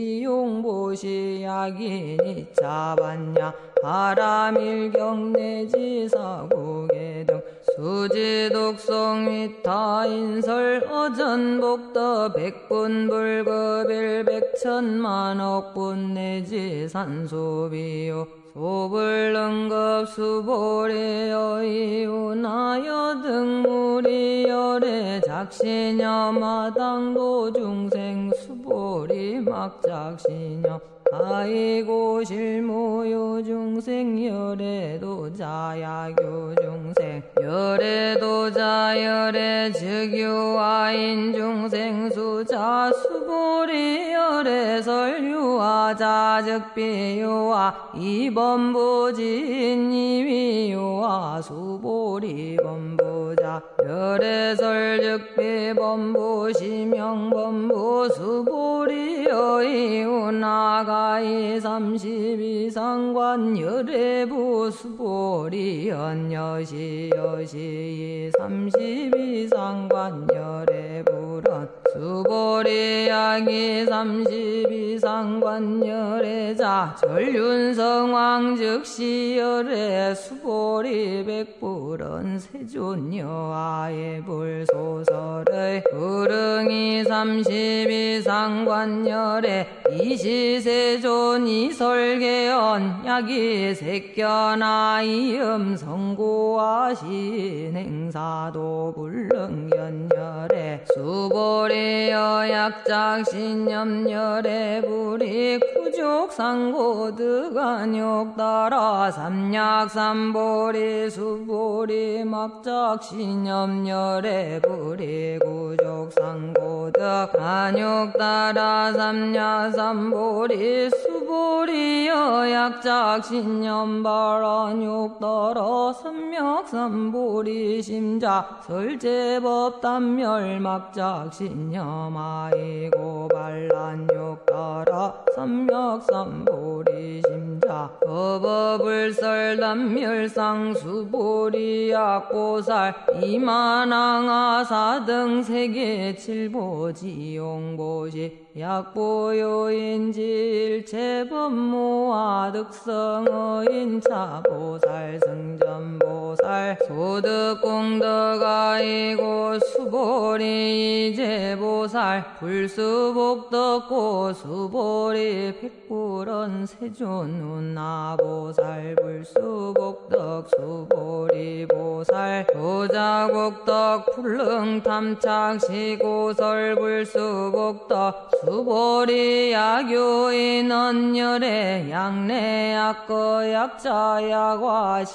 약인이 차반야 바람일경내지사고계 등 수지독성 위타인설 어전복더 백분불급일 백천만억분 내지 산소비요 소불능급 수보리 여이우나여 등무리 열애 작신여 마당도 중생 수보리 막작신여 아이고 실무요 중생 열애도자 야교 중생 열애도자 열애 즉유아인 중생 수자 수보리 열애설 유아자 즉비유아 이범부진 이위유아 수보리 범부자 열애설 즉비범부 시명범부 수보리 여이우나가 아이 32상관 열애부 수보리 연여시 여시 32상관 열애부런 수보리 야기 32상관 열애자 전륜성왕 즉시 열애 수보리 백부런 세존여아의 불소설의 불응이 32상관 열애 이시세존 이설계연 야기 색견아 이음 성고하신 행사도 불능견열애 수보리여 약작신념열애 불이 구족상고득안욕 따라 삼약삼보리 수보리 막작신념열애 불이 구족상고득 안욕 따라 삼약삼보리 수보리여 약작신념발안욕 따라 삼약삼보리 심자 설제법단멸 막작신념 아이고 반란욕 따라 삼약삼보리 심자 법어불설단멸상 수보리 약보살 이만항아 사등 세계 칠보지용보시 약보요인지 일체법모아 득성어인차보살 승전보살 소득공덕아이고 수보리 이제보살 불수복덕고 수보리 백불원 세존운나보살 불수복덕 수보리보살 도자곡덕 불능탐착시고설 불수복덕 수보리 야교인 언열애 양내약거 약자약과시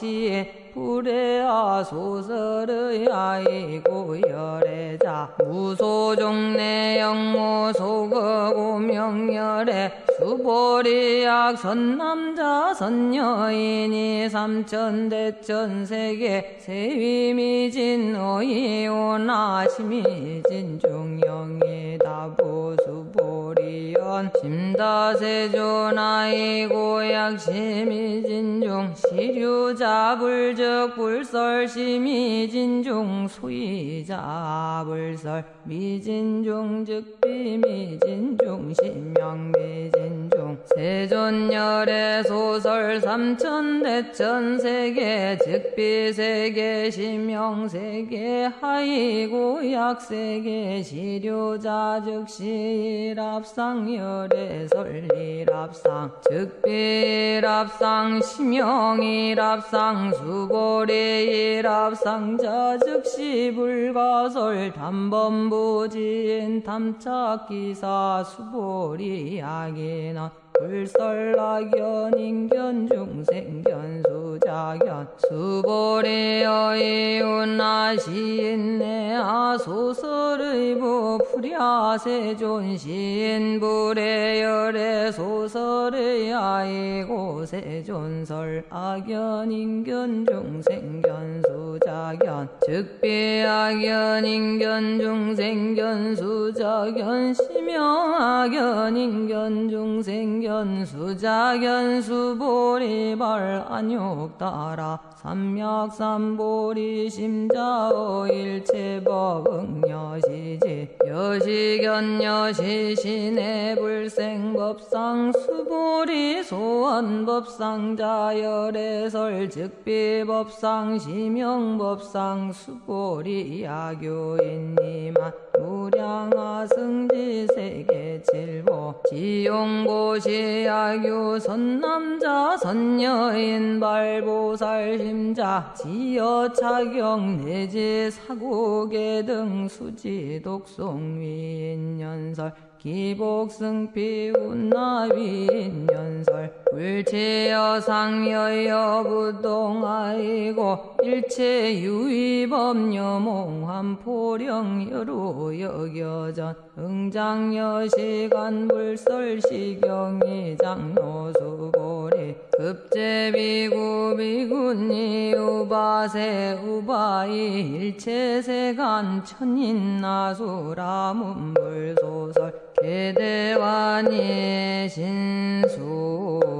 불에아 소설의 아이고 열애자 무소종내 영모 소거고 명열애 수보리약 선남자 선여인이 삼천대천세계 세위미진 어이오나 시미진 중영이다 보수보리연 심다세존 아이고 약시미진중 시류자 불적 불설 시미진중 소이자 불설 미진중 즉비미진중 신명미진중 세존열애 소설 삼천대천세계 즉비세계 신명세계 하이고 약세계 시류자 즉시랍상 열애설리랍상 즉비랍상 심명이랍상 수보리랍상자 즉시 불가설 담범부진 탐착기사 수보리 약이나 불설락연 인견중생견 수자견 수보리여 이웃나시인내아 소설의 부풀야세존 시인불의 열애 소설의 아이고 세존설 악연 인견중생견 수자견 즉비악연 인견중생견 수자견 심영악연 인견중생견 수자견 수보리발 안욕 따라 삼약삼보리 심자어 일체법 응여시지 여시견 여시신의 불생법상 수보리 소원법상 자열애설 즉비법상 심영법상 수보리 야교인니만 무량하 승지 세계 칠보 지용보시 야교 선남자 선여인 발보살 심자 지여차경 내지 사고계 등 수지 독송 위인연설 기복승피 운나위인연설 불체여상여여부동아이고 일체유의법녀몽환포령 여로여겨전 응장여시간 불설시경이 장로수보리 급제비구 비군니 우바세 우바이 일체세간 천인나수라 문불소설 개대환이 신수봉행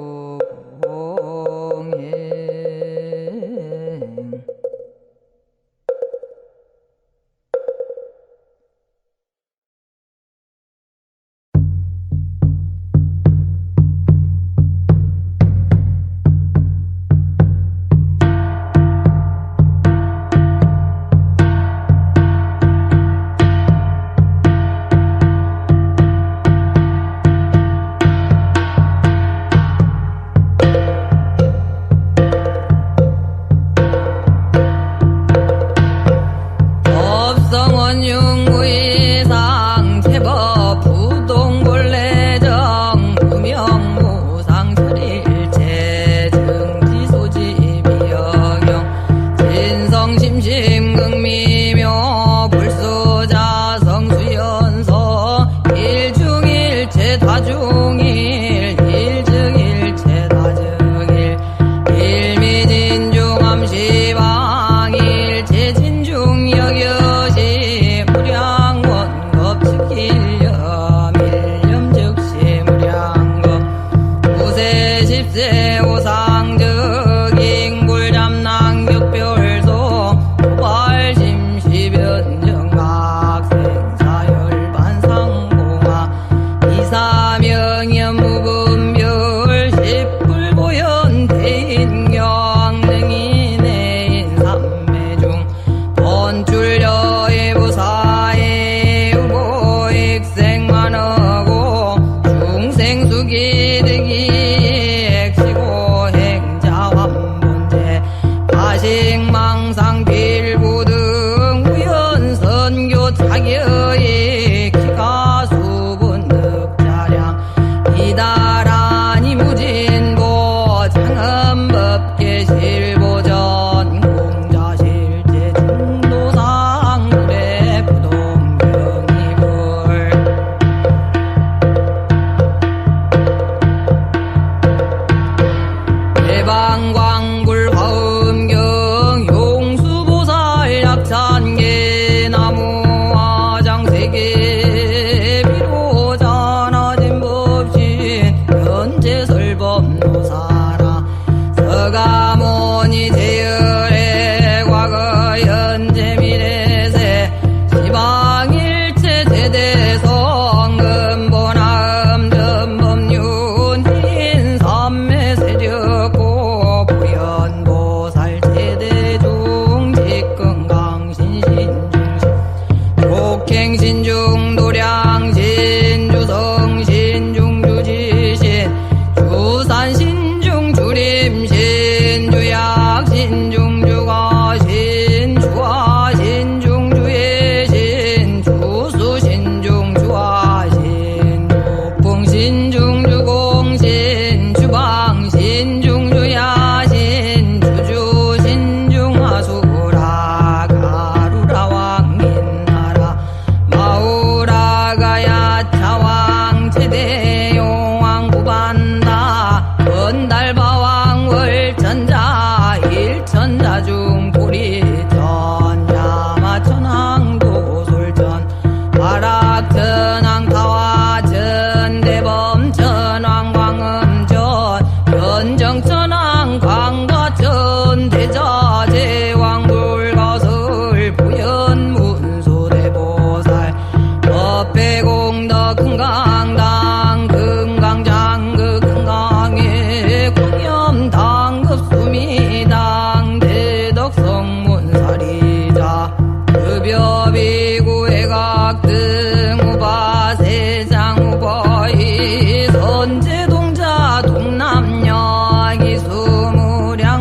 동자 동남녀 이수무량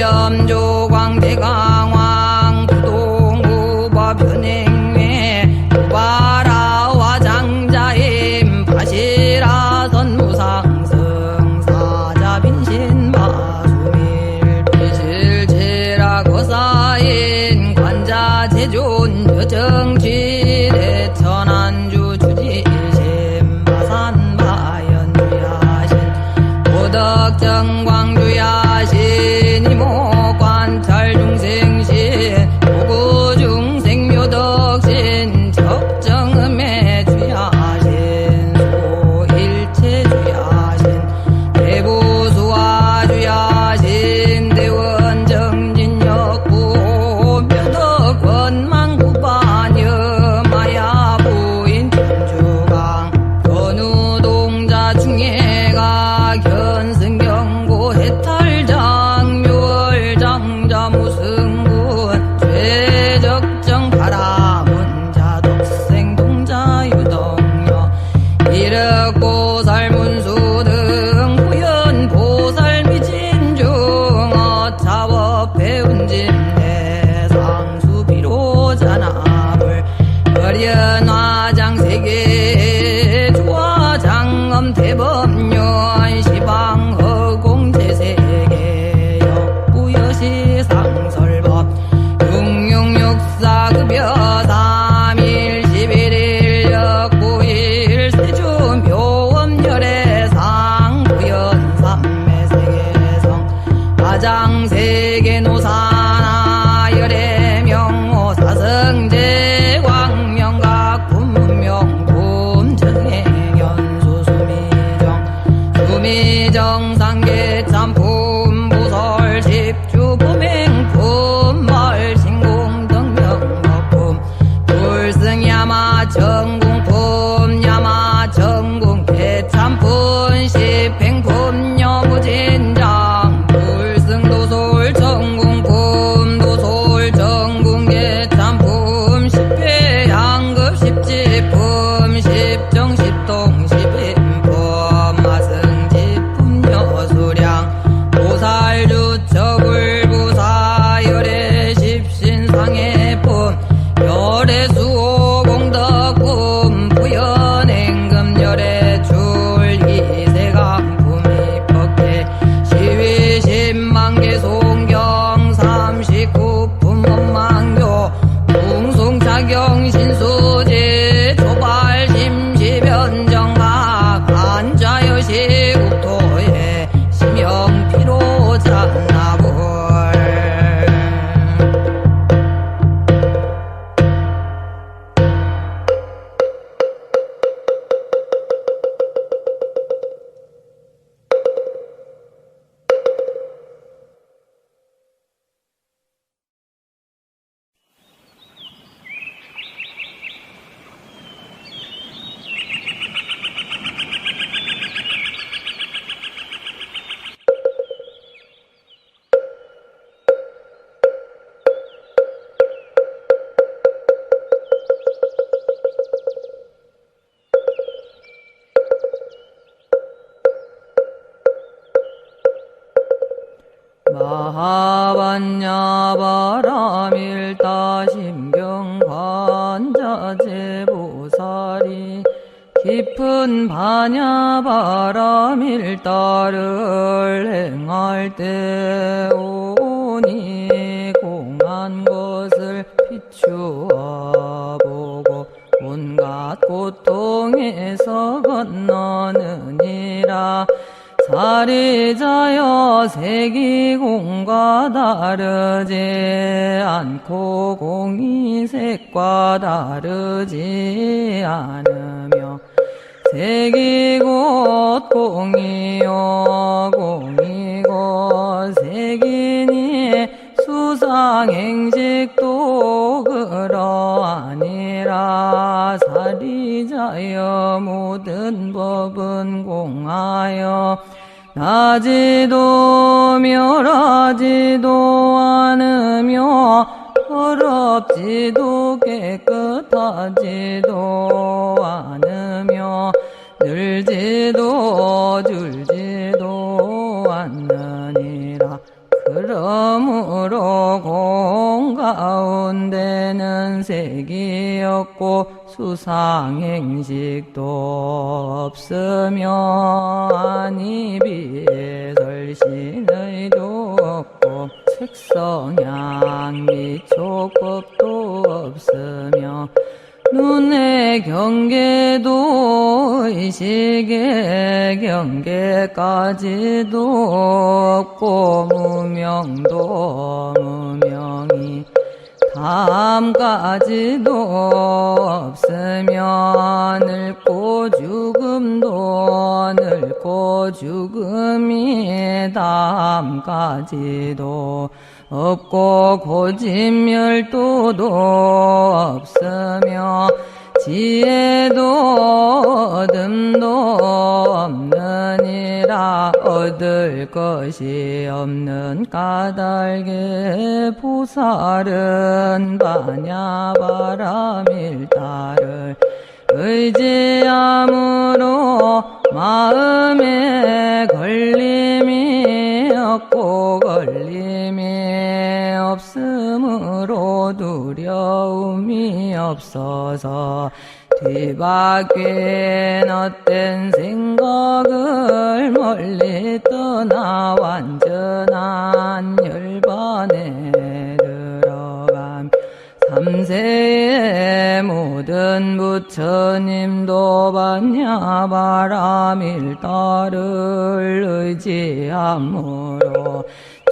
염조광 대강왕 부동우법 현행매 우바라와 장자임 바시라 선무상승 사자빈신 마수밀 비실체라 거사인 관자 제존 여정쥐 대천안주 주지심 마산바연주야신 도덕정광주야신 이모관찰중생신 도구중생묘덕신 적정음의 주야신 소일체주야신 대부수화주야신 대원정진역부 묘덕원망구반여 마야부인 천주강 전우동자 중예가 견승경고 해탈장 묘월장자 무승군 최적정 바라문자 독생동자 유동여 이륵보살 문수 등 후연보살 미진중 어차워 배운짐대 상수비로자나물 거련화장 세계 주화장엄 대법년 시방허공제세계 역부여시 상설법 육육육사급여 3일 11일 역부일 세주묘엄열의 상부연 삼매세계성 가장세계 노사나 열애명호 사성제 광명각 분문명품 정행연수 수미정 수미정 상계참품 부설 십주 범행품 말신공 등명법품 불승야마 정궁품 야마 정궁 개참품 십행품 여무진장 불승도솔 정궁품 도솔 정궁 개참품 십회양급 십지품 십정 십동 십인품 마승지품 여수량 보살주처불부사 열애 십신상해품 열애수호공덕품 부연행금 열애출 이세강품 입법계 시위십만개 송경 39품 원망교 웅송차경 신수지 조발 심시변정각 한자여시 국토에 심영피로자나불 마하반야바라밀다심경관자제보살이 깊은 반야바라밀다를 행할 때 오니 공한 것을 비추어 보고 온갖 고통에서 건너느니라. 사리자여 색이공과 다르지 않고 공이 색과 다르지 않으며 색이 곧 공이요 공이 곧 색이니 수상행식도 그러하니라. 사리자여 모든 법은 공하여 나지도 멸하지도 않으며 더럽지도 깨끗하지도 않으며 늘지도 줄지도 않느니라. 그러 그러므로 공 가운데는 색이 없고 수상행식도 없으며 안입이 설신의도 없고 색성향 촉법도 없으며 눈의 경계도 의식의 경계까지도 없고 무명도 무명이 다음까지도 없으며 늙고 죽음도 늙고 죽음이 다음까지도 없고 고집멸도도 없으며 지혜도 얻음도 없느니라. 얻을 것이 없는 까닭에 보살은 반야바라밀다를 의지함으로 마음에 걸림이 없고 걸림이 없으므로 두려움이 없어서 뒤바뀐 헛된 생각을 멀리 떠나 완전한 열반에 들어감. 삼세의 모든 부처님도 반야바라밀다를 의지함으로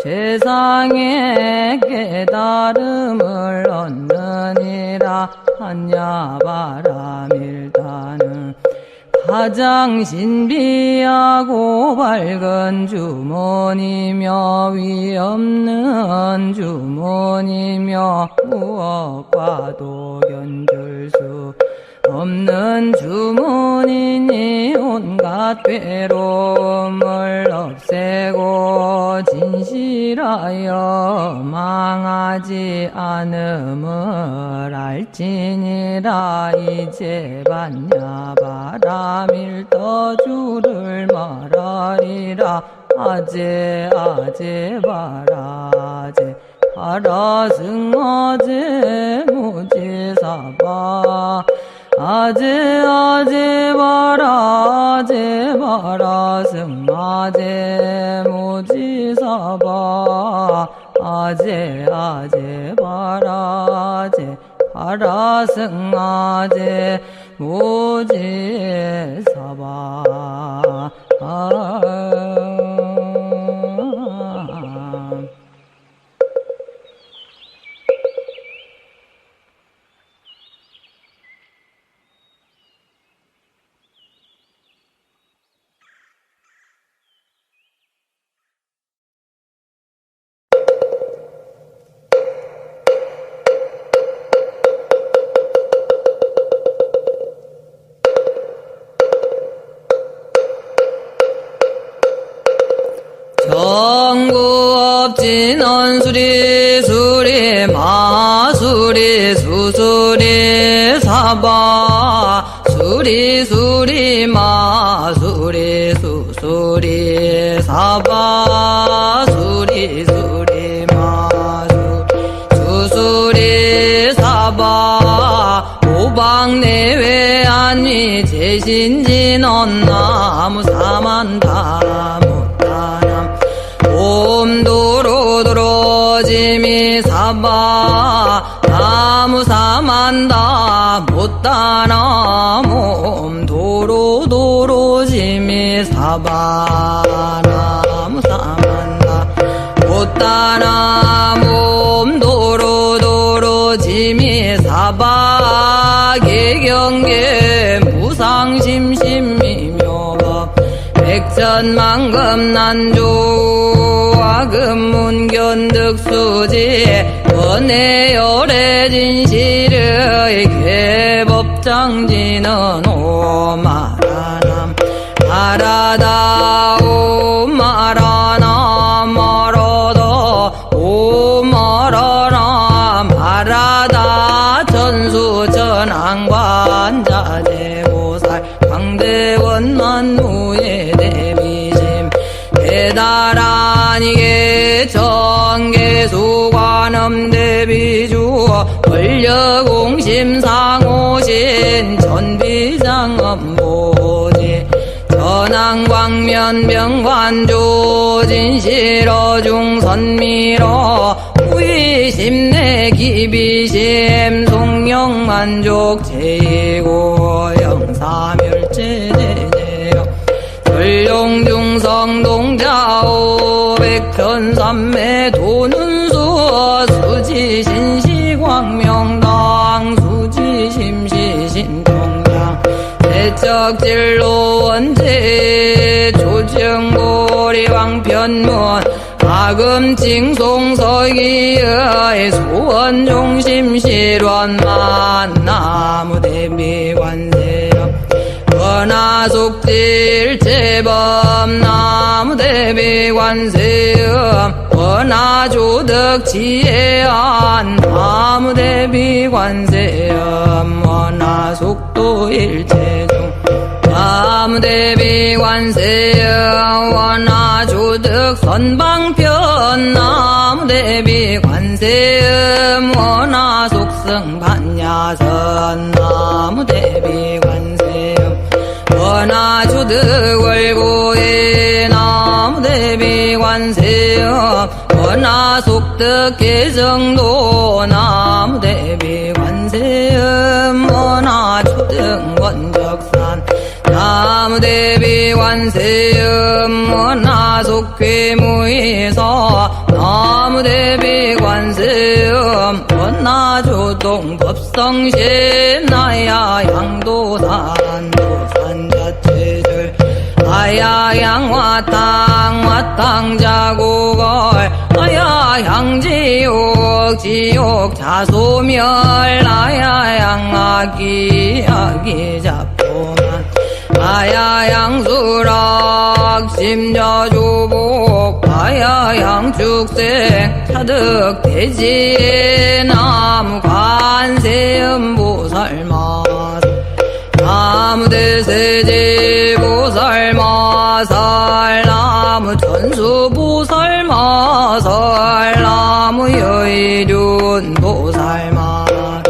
최상의 깨달음을 얻느니라. 반야바라밀다는 가장 신비하고 밝은 주문이며 위없는 주문이며 무엇과도 견줄 수 없는 주문이니 온갖 괴로움을 없애고 진실하여 망하지 않음을 알지니라. 이제 반야바라밀다주를 말하리라. 아제 바라제 바라승아제 무지사바 아제 바라승아제 무지사바 아제 바라제 바라승아제 무지사바 정구업진 수리 수리 마수리 수수리 사바 수리 수리 마수리 수수리 사바 수리 수리 마수리 수수리 사바 오방내외 안위 제신진언 나무 사만다 옴도로도로지미 사바 나무사만다 못다나 옴도로도로지미 사바 나무사만다 못다나 옴도로도로지미 사바 개경계 무상심심미묘 백천만금 난조와 금문견득수지 원해열의 진실의 개법장지는 오마라남 아라다 오마라나 마라다 오마라나 마라다 전수전항관자재보살 광대원만무의 대비심 대다란이게 정계 염대비주 원려공심상오신 전비장엄보지 전항광면 병관조 진실어중선미러 무의심내 기비심 송영만족 제이고 영사멸제제제여 전룡중성 동자오 백현삼매 도눈수 수지신시광명당 수지심시신통장 대척진로 원제 조정보리왕편문 아금징송서기의 소원종심실원만 나무대비관세여 원하속질제법 나무대비관세음 원하조덕지혜안 나무대비관세음 원하속도일체중 나무대비관세음 원하조덕선방편 나무대비관세음 원하속승반야선 나무대비관세음 원하조득월고에 나무대비관세음 원하속득계정도 나무대비관세음 원하조득원적산 나무대비관세음 원하속괴무에서 나무대비관세음 원하조동법성신 나야 양도산도산자체절 아야양화탕화탕자고걸 아야양지옥 지옥 자소멸 아야양아기 아기자포만 아야양수락 심저조복 아야양축생 차득대지의 나무관세음보살마사 나무대세제보살마살 나무천수보살마살 나무여의륜보살마살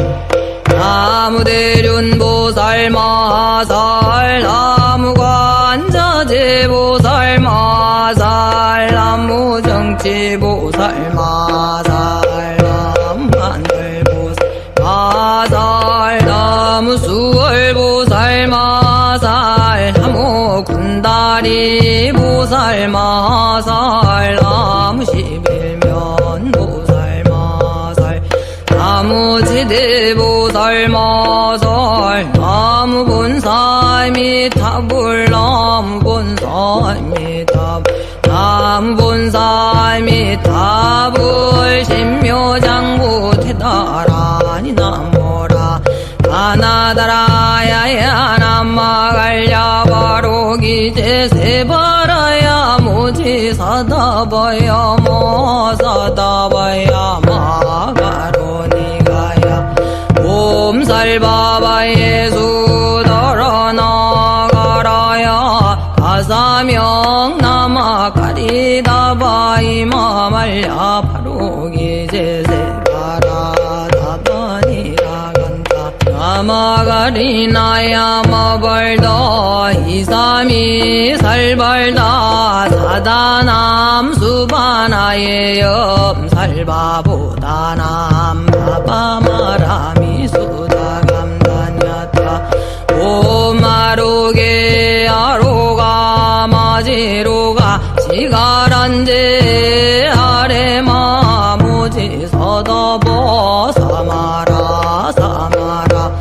나무대륜보살마살 나무관자제보살마살 나무정치보살마살 나무하늘보살마살 나무수월보살마살 나무군다리보살마살 나무십일면보살마살 나무지대보살마살 나무본사미타불 나무본사미타불 나무본사미타불 신묘장부태다라니 나모라 아나다라야야 남마갈야바로기제세바라야 모지사다바야 모사다바야 마가로니가야 옴살바바예수더러나가라야 가사명 나마가리다바이마말야 바로기제세바라다바니라간다 나마가리나야 마발다 이삼이 살발다 사다남 수바나의 염살바보다남 바바마라미 수다감단야타 오마로게 아로가 마지로가 지가란제 아레마 모지 서더보 사마라 사마라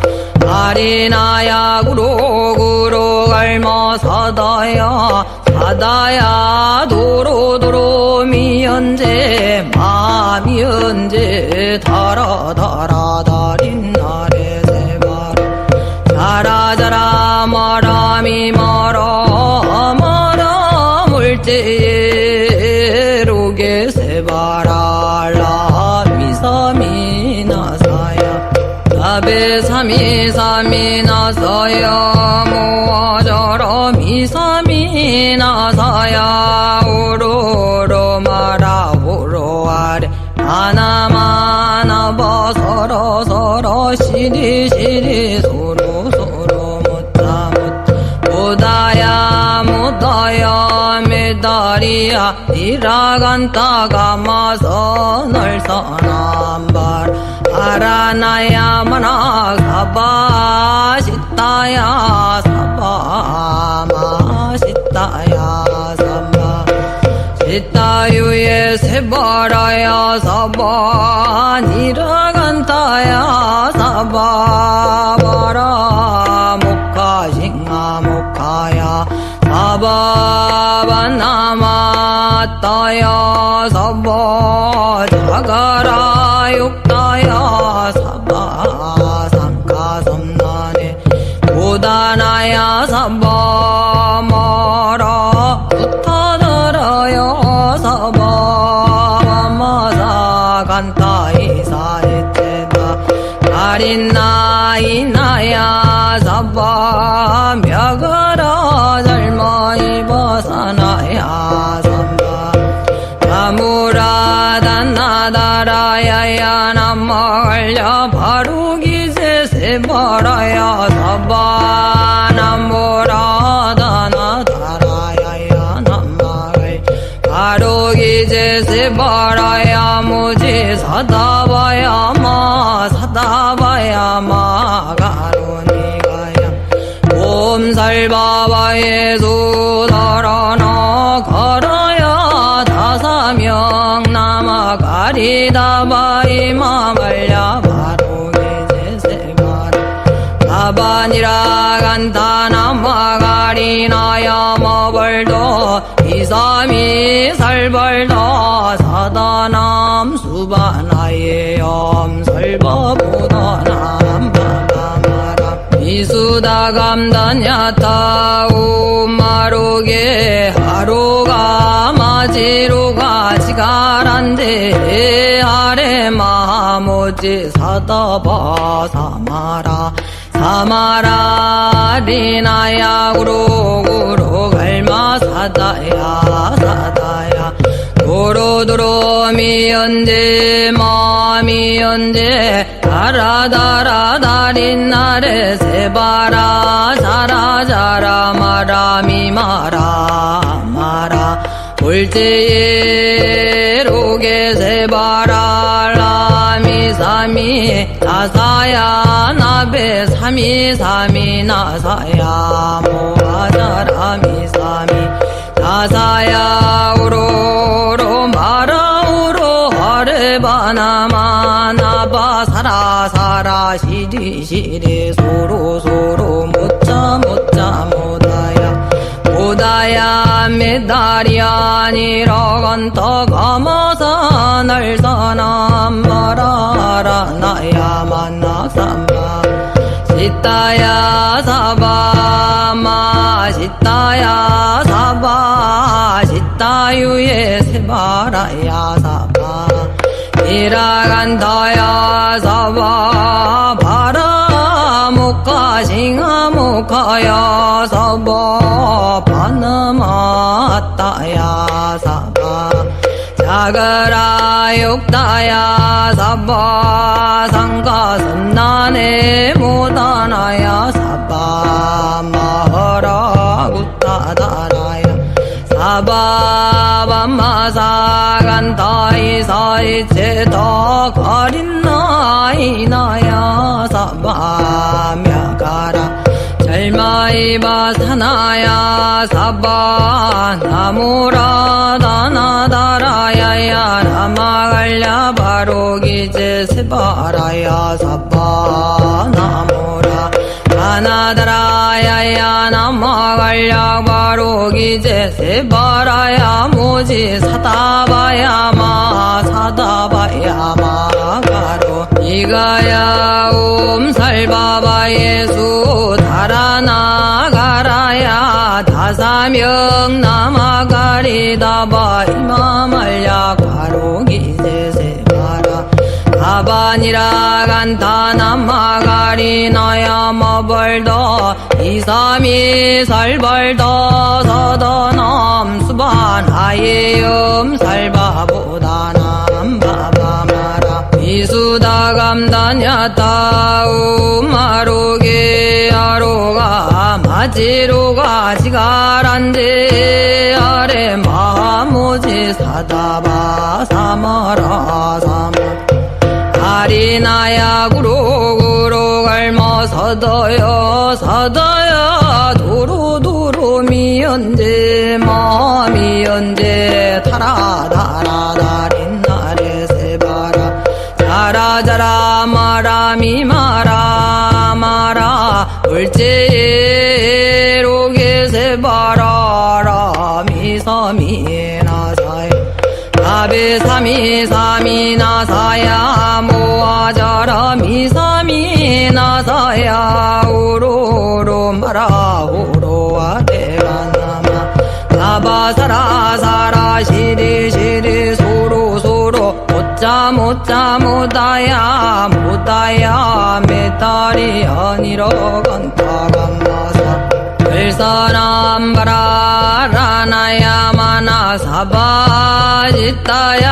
아리나야 구로구로 갈마 사다야 사다야 도로도로 미연제 마미연제 다라다라 달인 나래 세바라 자라자라 마라미 마라 마라 물제에 로게 세바라 라미사미 나사야 나베사미 사미 나사야 모아자라 미사미 나사야 오로로 마라 오로아레 아나마 나봐 서로 서로 시리 시리 소로 소로 못다 못다야 못다야 메다리야 니라간다가 마서 널 선한발 아라나야 마나 사바 시타야 사바 마시타야 사바 시타유에 세바라야 사바 니라간다야 사바 바라 목카싱아 목카야 사바바 나마따야 사바 자가라 육다야 사바 삼가섬나네 고다나야 사바 마라 부타다라야 사바 마사 간타이 사리테다 가린나이나야 사바 묘가라 잘마이 바사나야 삼바 나무라단나다라야야 남마갈랴 바루기세 세바라야 사바 나무라단나다라야야 남마갈 바루기세 세바라야 무지 사다바야 마 사다바야 마 가루니가야 옴살바바에 수다라나 가라야 다사명 나마가리다바이 마말랴 바로게제세바라 가바니라 간다 나마가리나야 마벌도 이삼이 살벌도 사다남 수바나예 엄설바보다남 바바마라 이수다감단야타 우마로게 하루가 마지루가 지가란데 아래 마모지 사다바 사마라 사마라 리나야 구로구로 갈마 사다야 사다야 도로도로 미연제 마미연제 다라다라다린 나래 세바라 자라자라 마라미 마라 마라 볼제에 로게 세바라 라미 사미 나사야 나베 사미 사미 나사야 모아자라미 사미 나사야 우로로 마라우로 하레바나마 나바 사라사라 시리시리 소로소로 못자 못자 못다야 못다야 메다리야 니라간타 가마사 날사남 마라라 나야 만나삼바 시타야 사바 마 시타야 사바 시타유에 세바라야 사바 니라간다야 사바 바라 목가싱아 목가야 사바 바나마따야 사바 자가라 육다야 사바 상가선나네 모다나야 사바 마하라 굿다다라야 사바 밤마사간다이 사이체다 가린나이나야 사바 묘가라 잘마이바 사나야 사바 나무라다나다라야야 나마갈랴 바로기제 세바라야 사바 나무라 가나다라야야 나마갈랴 바로기제 세바라야 모지 사다바야마 사다바야마 가로 이가야 옴살바바 예수 달아나가라야 다사명 나마가리다바 이마말야 가로기제 세바라 가바니라 간다 나마가리나야 마벌도 이삼이 살벌도 서더남 수반하예음 살바보다남 바바마라 이수 무다감다냐타 우마로게 아로가 마지로가 지가란데 아래 마모지 사다바 사마라 사마 아리나야 구로구로 갈머 서더여 서더여 도로도로 미연제 마미연제 타라다라다린 나래 세바라 자라자라 마라미 마라 마라 울제로게 세바라라 미사미나사야 아베사미사미나사야 모아자라 미사미나사야 오로로 마라 오로와 대가나마 가바사라사라 시리시리 소로소로 못자 못자 못다야 못다야 메탈이 아니라 간타감마사 을사남바라라나야 마나 사바짓다야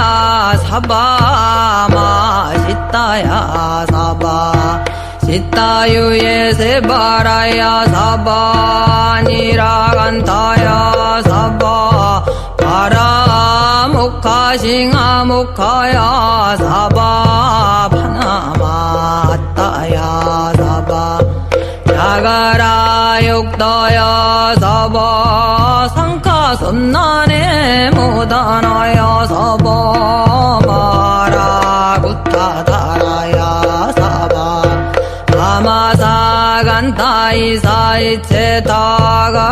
사바마짓다야 사바 짓다유예 세바라야 사바니라 간타야 사바 바라목하싱하목하야 사바 파나마따야 사바 야가라 욕다야 사바 상카선난에 못하나야 사바 마라 굿타다라야 사바 아마사간타이사이체 다가린나이나야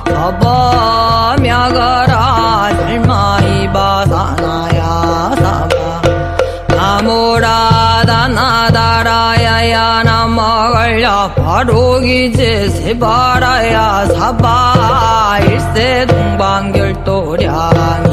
사바 мя가라 질마이바사나야 사바 나모라다나다라야야 나마갈야 바로기제 세바라야 사바 일세 동방결도량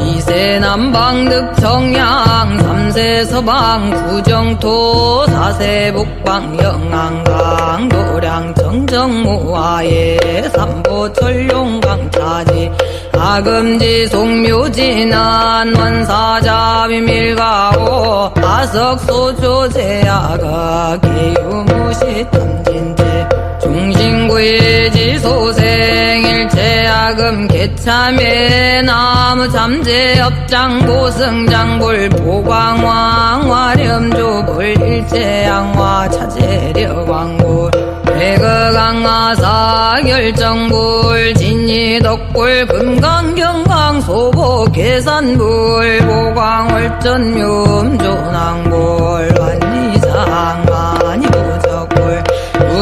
이세 남방득청양 삼세 서방 구정토 사세 북방 영안강 도량 정정무화예 삼보철용강차지 아금지 송묘진안 원사자비밀가오 아석소조제아가 개유무시탐진제 중신구일지 소생일체아금 개참에 나무잠재 업장보승장불 보광왕 화렴조불 일체양화 차재력왕불 배거강화사 결정불 진이덕불 금강경강 소보 계산불 보광월전묘음 조낭불 환리장만이보적불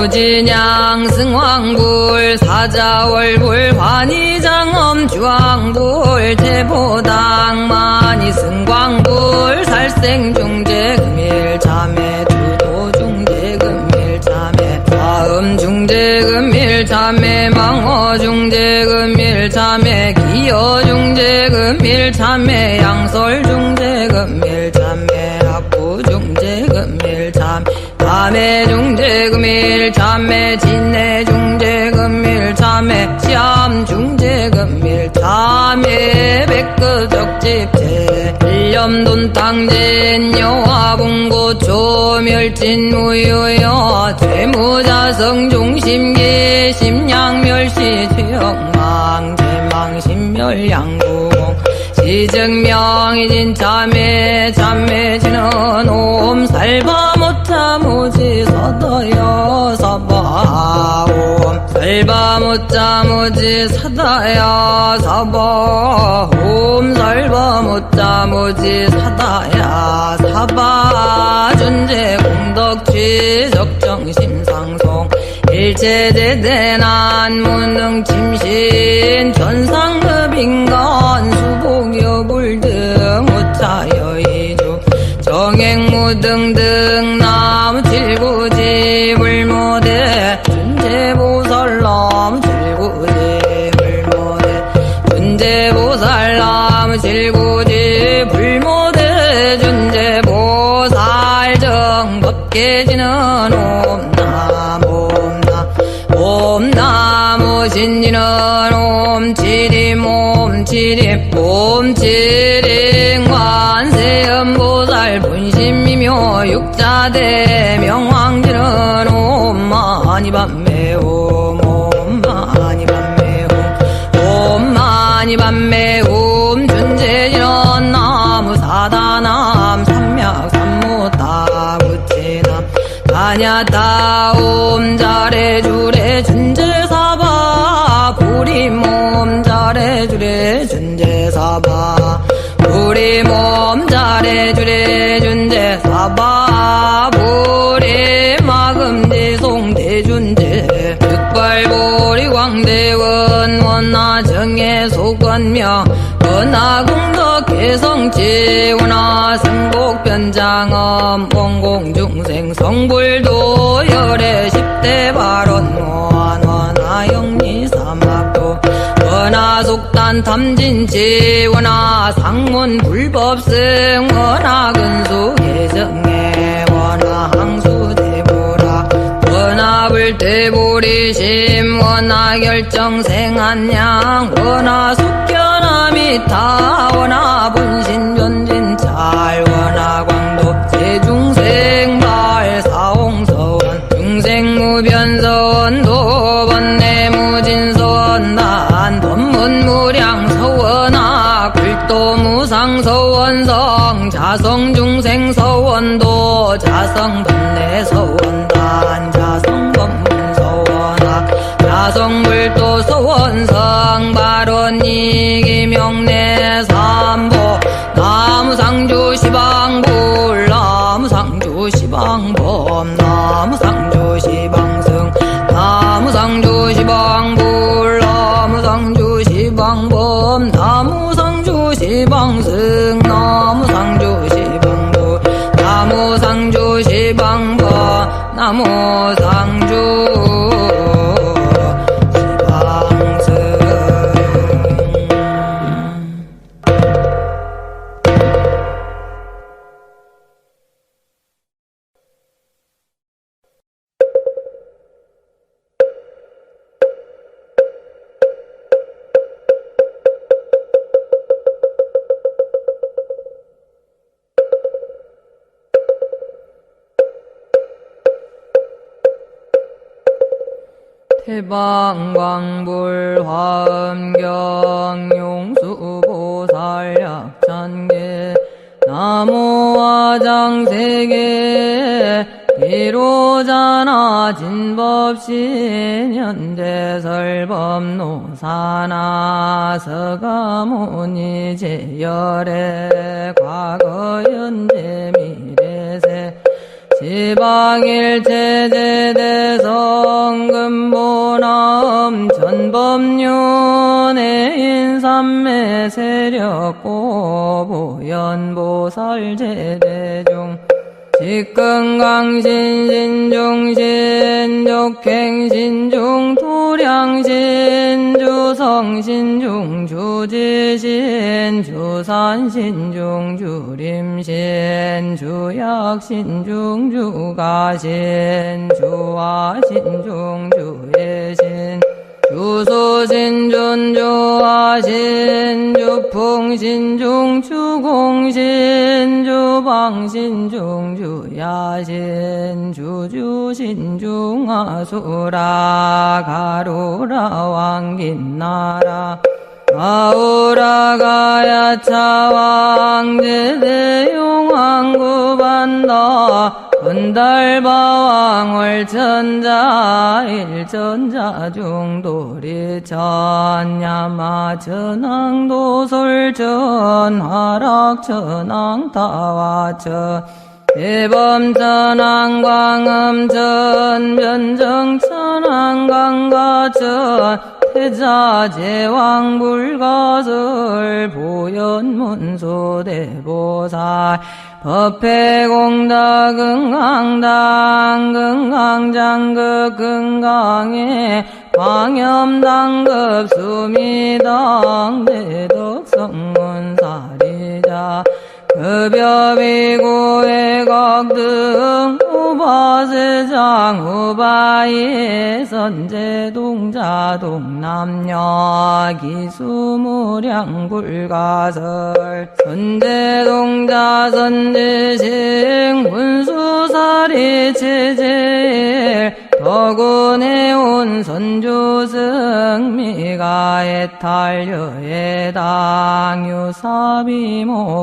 우진양 승왕불 사자월불 환희장엄 주왕불 제보당만이 승광불 살생중재 금일참회 두도중재 금일참회 화음중재 금일참회 망어중재 금일참회 기여중재 금일참회 양설중재 금일참회 학부중재 금일참회 밤해중재 금일참회 진내중재 금일참회 시암중재 금일참회 백그적집제 일념돈탕진 여화봉고 조멸진 무유여 죄무자성 중심기 심양멸시 최영망 제망신멸양구공 지증명이진 참회 참회지는 옴살바못자 모지 사다야 사바옴 살바못자 모지 사다야 사바 옴 살바못자 모지 사다야 사바 준재 공덕취 적정심상송 일체대대난 문능침신 전상급인간 수복여불 등 우차여이주 정행무등등 나무칠구지 불모대 준재보살 나무칠구지 불모대 준재보살 나무칠구지 불모대 준재보살 정법계지는 옴나무 신지는 옴치림 옴치림 옴치림 관세음보살 분심이며 육자대 명왕지는 옴마니 밤매 옴마니 밤매 옴마니 밤매 옴 준재지는 나무 사다남 삼약 삼무다 무치남 가냐다 옴 잘해주래 준재사바 우리 몸 잘해주래 준재사바 우리 몸 잘해주래 준재사바 우리 마금지 송대준재 득발보리 광대원 원나정의 속건명 원나공덕 개성지 원나승복변장엄 원공중생 성불도 열애 10대 발언 원나영리 사막도 원나속단 탐진지 원나상문 불법승 원나근수 개정해 원나항수대보라 원나불대보리심 원나결정생한양 원나숙견함이타 원나분신변진찰 원나광도 제중생발 사홍서원 중생무변서원도 번내무진서원 난 법문무량서원아 굴도무상서원성 자성중생서원도 자성번내서원단 자성법문서원아 자성불도서원성 발언이기명내삼보 나무상주시방불 나무상주시방범 나무상주시방승 나무상주시방불 나무상주시방범 나무상주시방승 나무상주시방불 나무상주시방범 나무상주 태방광불 화엄경 용수보살약찬계 나무화장세계 비로자나 진법신 현대설법노사나 서가모니 제열애 과거 현재 미래세 지방일체제대성금보남 전법륜의 인삼매 세력고 보현보살제대중 직근강신 신족행 신중 토량신 주성신 주지신 주산신 주림신 주약신 주가신 주화신 주예신 주소신 준주하신 주풍신 주공신 주방신 주야신 주주신 중하수라 가루라 왕긴나라 가오라가야차왕제대용왕구반다 은달바왕 월천자 일천자 중도리천 야마천왕도솔천 화락천왕타와천 대범천왕광음천 변정천왕강가천 태자제왕불거슬 보현문소대보살 법회공덕응강당 긍강장급 긍강에 광염당급 수미당 대덕성문사리자 급여비고의 각등 우바세장 우바이 선제동자 동남녀 기수무량 불가설 선제동자 선제식 문수사리 체제일 덕운해온 선조승 미가의 탈려의 당유사비모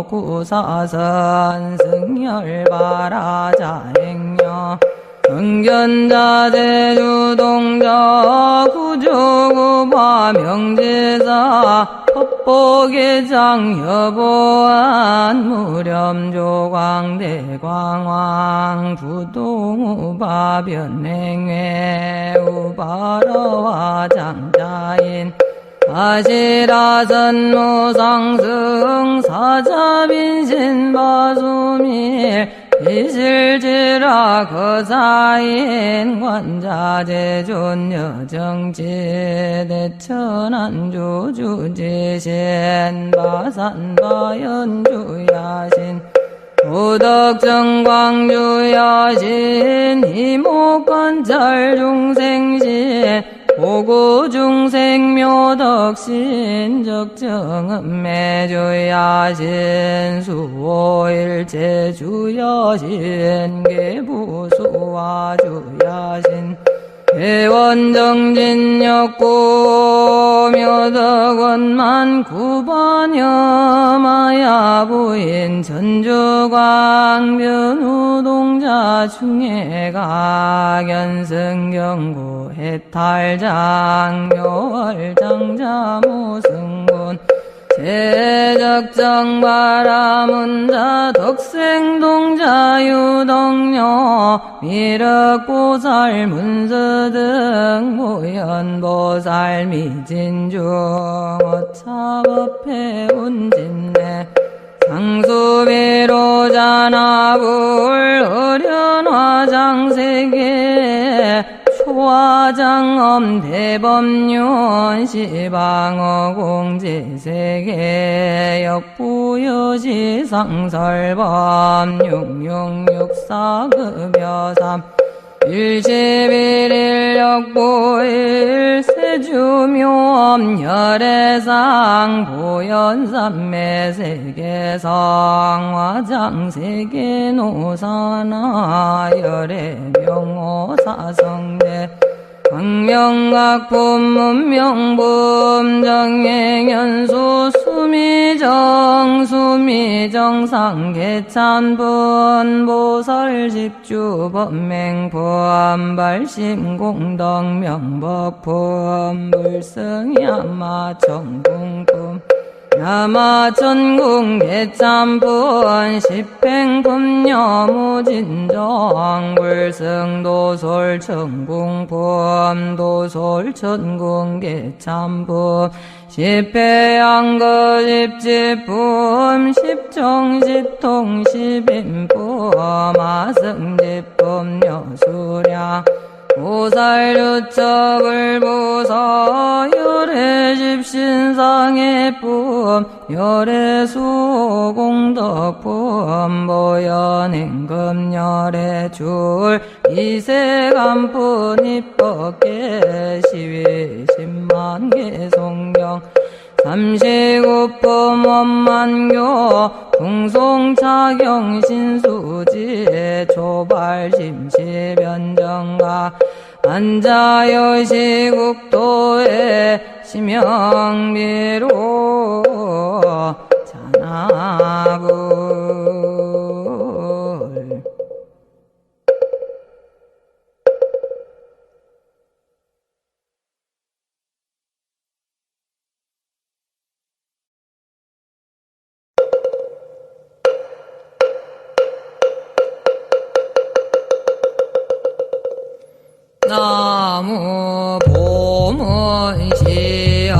구사선 승열바라자행녀 정견자 제주동자 구조구바 명제사 법보계장 여보안 무렴조광대광왕 부동우바 변행회 우바러와 장자인 아시라선무상승 사자빈신바수밀 이실지라 거사인 관자제존여정지 대천안조주지신 바산바연주야신 도덕정광주야신 이목관찰중생신 보고중생묘덕신 적정음매주야신 수오일체주야신 계부수와주야신 대원정진역고묘덕원만 구반여마야부인 전주광변우동자 중해가견승경고 해탈장 묘월장자무승군 제적정바라문자 덕생동자 유덕녀 미륵보살 문서등 모연보살 미진중 어차법해 운진내 상수비로자나불 어련화장세계 초화장엄 대법륜 시방어 공제세계 역부여시 상설범 6664급여삼 11일 역보일 세주묘엄 열애상 보현삼매세계성 화장세계노사나 열애명호사성대 광명각품 문명품 정행연수 수미정상 개찬분 보살집주 법맹품 발심공덕 명법품 불승야마천궁품 야마천궁 개참분 십행품여무진정 불승도솔천궁품 도솔천궁 개참분 십회양거집집품 십정십통 십인품 아승집품 여수량 보살유처불보서 열애집신상의품 열애수공덕품 보현행금 열애줄 이세간분 입법계 시위십만개 송경 39품 원만교 궁송차경신수지 초발심시변정가 안자여시국도의 심영비로 잔하불 나무 보문시연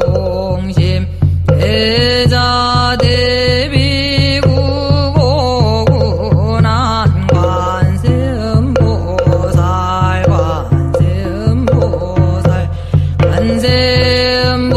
원려공심 대자대비구고구난 관세음보살 관세음보살 관세음보살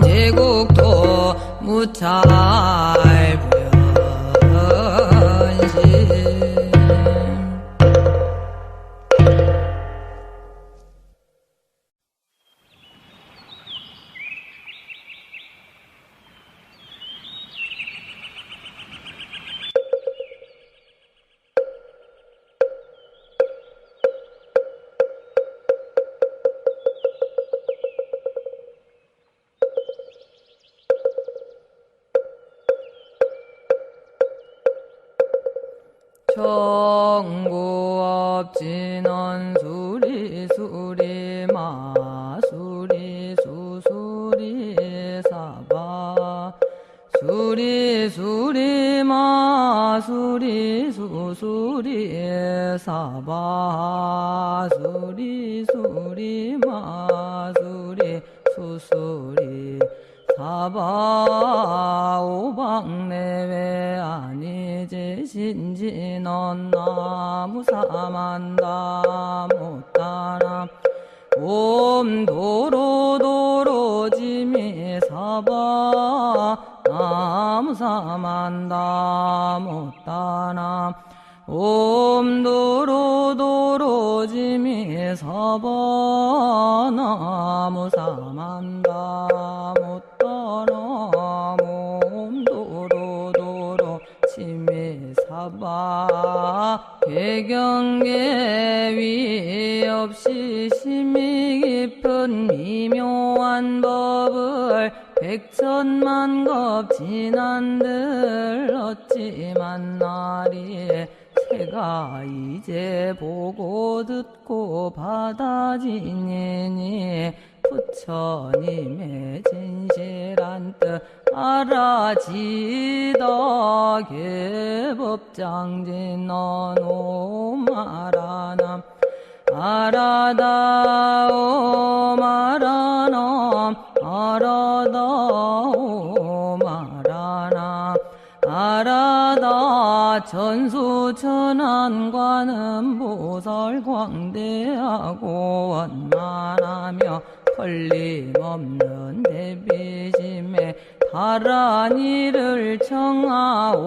제국도 무찰부연신 청구업진원 수리수리 마수리 수수리 사바 수리수리 마수리 수수리 사바 수리수리 마수리 수수리 사바 오방내외 아니지 신진언 나무사만다 못다나 옴도로도로지미 사바 나무사만다 못다나 옴도로도로지미 사바 나무사만다 못다나 옴도로도로 지미사바 개경계 위 없이 심히 깊은 미묘한 법을 백천만겁 지난들 어찌 만나리 새가 이제 보고 듣고 받아지니니 부처님의 진실한 뜻 알아지다 개법장진언 오마라남 아라다오 마라남 아라다오 마라남 아라다 전수천안관음 보살 광대하고 원만하며 걸림없는 대비심에 다란 일을 청하옵니다.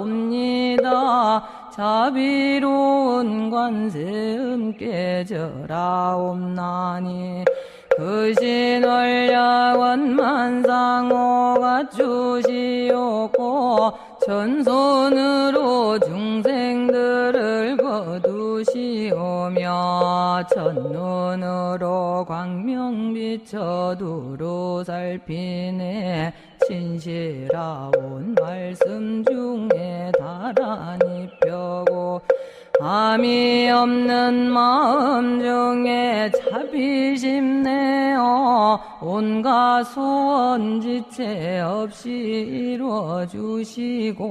자비로운 관세음께 절하옵나니 그 신월야원 만상호가 주시옵고 전손으로 중생들을 거두시오며 첫눈으로 광명 비쳐 두루 살피네 진실하온 말씀 중에 다란히 펴고 함이 없는 마음 중에 자비심 내어 온갖 소원지체 없이 이루어주시고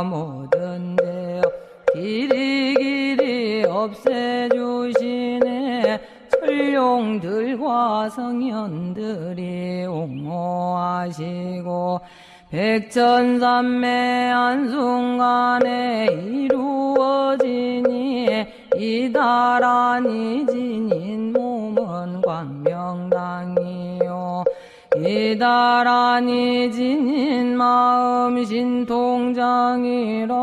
모든 죄 길이 없애주시네 천룡들과 성현들이 옹호하시고 백천삼매 한순간에 이루어지니 이다란이 지닌 몸은 광명당이요 이다란이 지닌 마음 신통장이라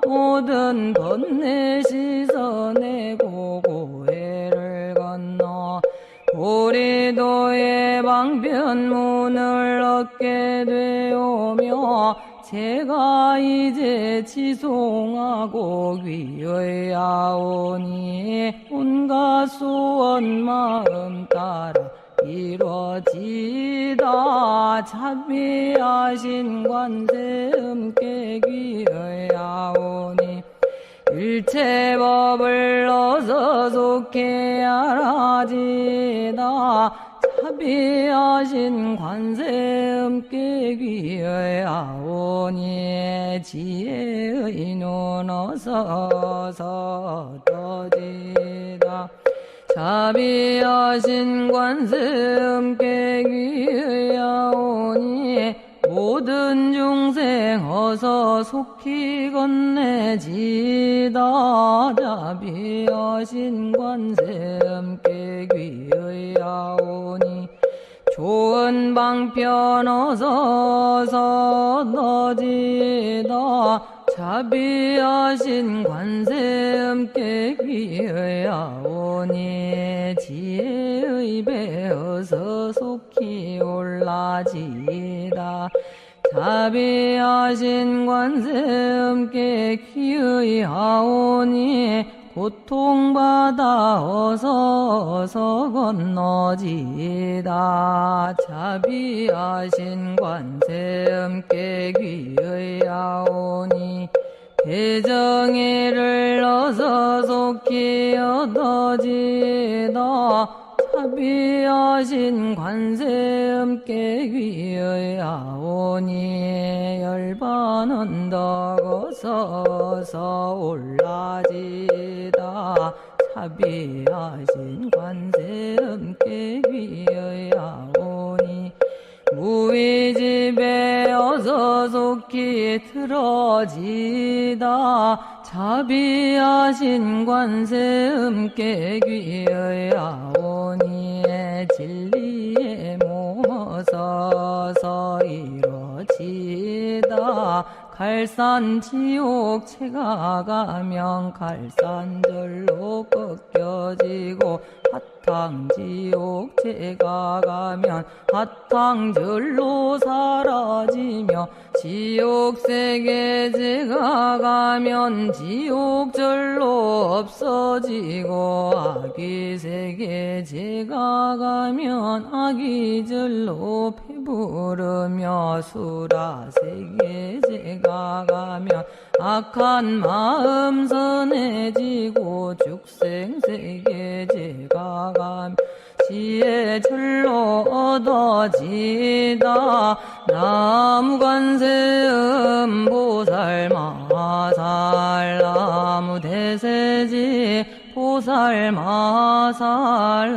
모든 번뇌 씻어내고 고해를 건너 고리도의 방편문을 얻게 되오며 제가 이제 지송하고 귀의하오니 온갖 소원 마음 따라 이루어지다 자비하신 관세음께 귀의하오니 일체법을 어서 속히 알아지다 자비하신 관세음께 귀의하오니 지혜의 눈 어서 떠지다 자비하신 관세음께 귀의하오니 모든 중생 어서 속히 건네지다 자비하신 관세음께 귀의하오니 좋은 방편 어서서 너지다 자비하신 관세음께 귀하오니 지혜의 배어서 속히 올라지다 자비하신 관세음께 귀의하오니 고통받아 어서 건너지다 자비하신 관세음께 귀의하오니 대정의를 어서 속히 얻어지다 자비하신 관세음께 귀의하오니 열반 언덕 어서서 올라지다 자비하신 관세음께 귀의하오니 무위집에 어서 속히 틀어지다 자비하신 관세음께 귀의하오니 진리에 모서서 이뤄지다 갈산 지옥체가 가면 갈산절로 꺾여지고 하탕지옥체가 가면 하탕절로 사라지며 지옥세계제가 가면 지옥절로 없어지고 아기세계제가 가면 아기절로 배부르며 수라세계제가 가면 악한 마음 선해지고 죽생세계제가 가면 지혜절로 얻어지다 나무관세음 보살마살 나무대세지 보살마살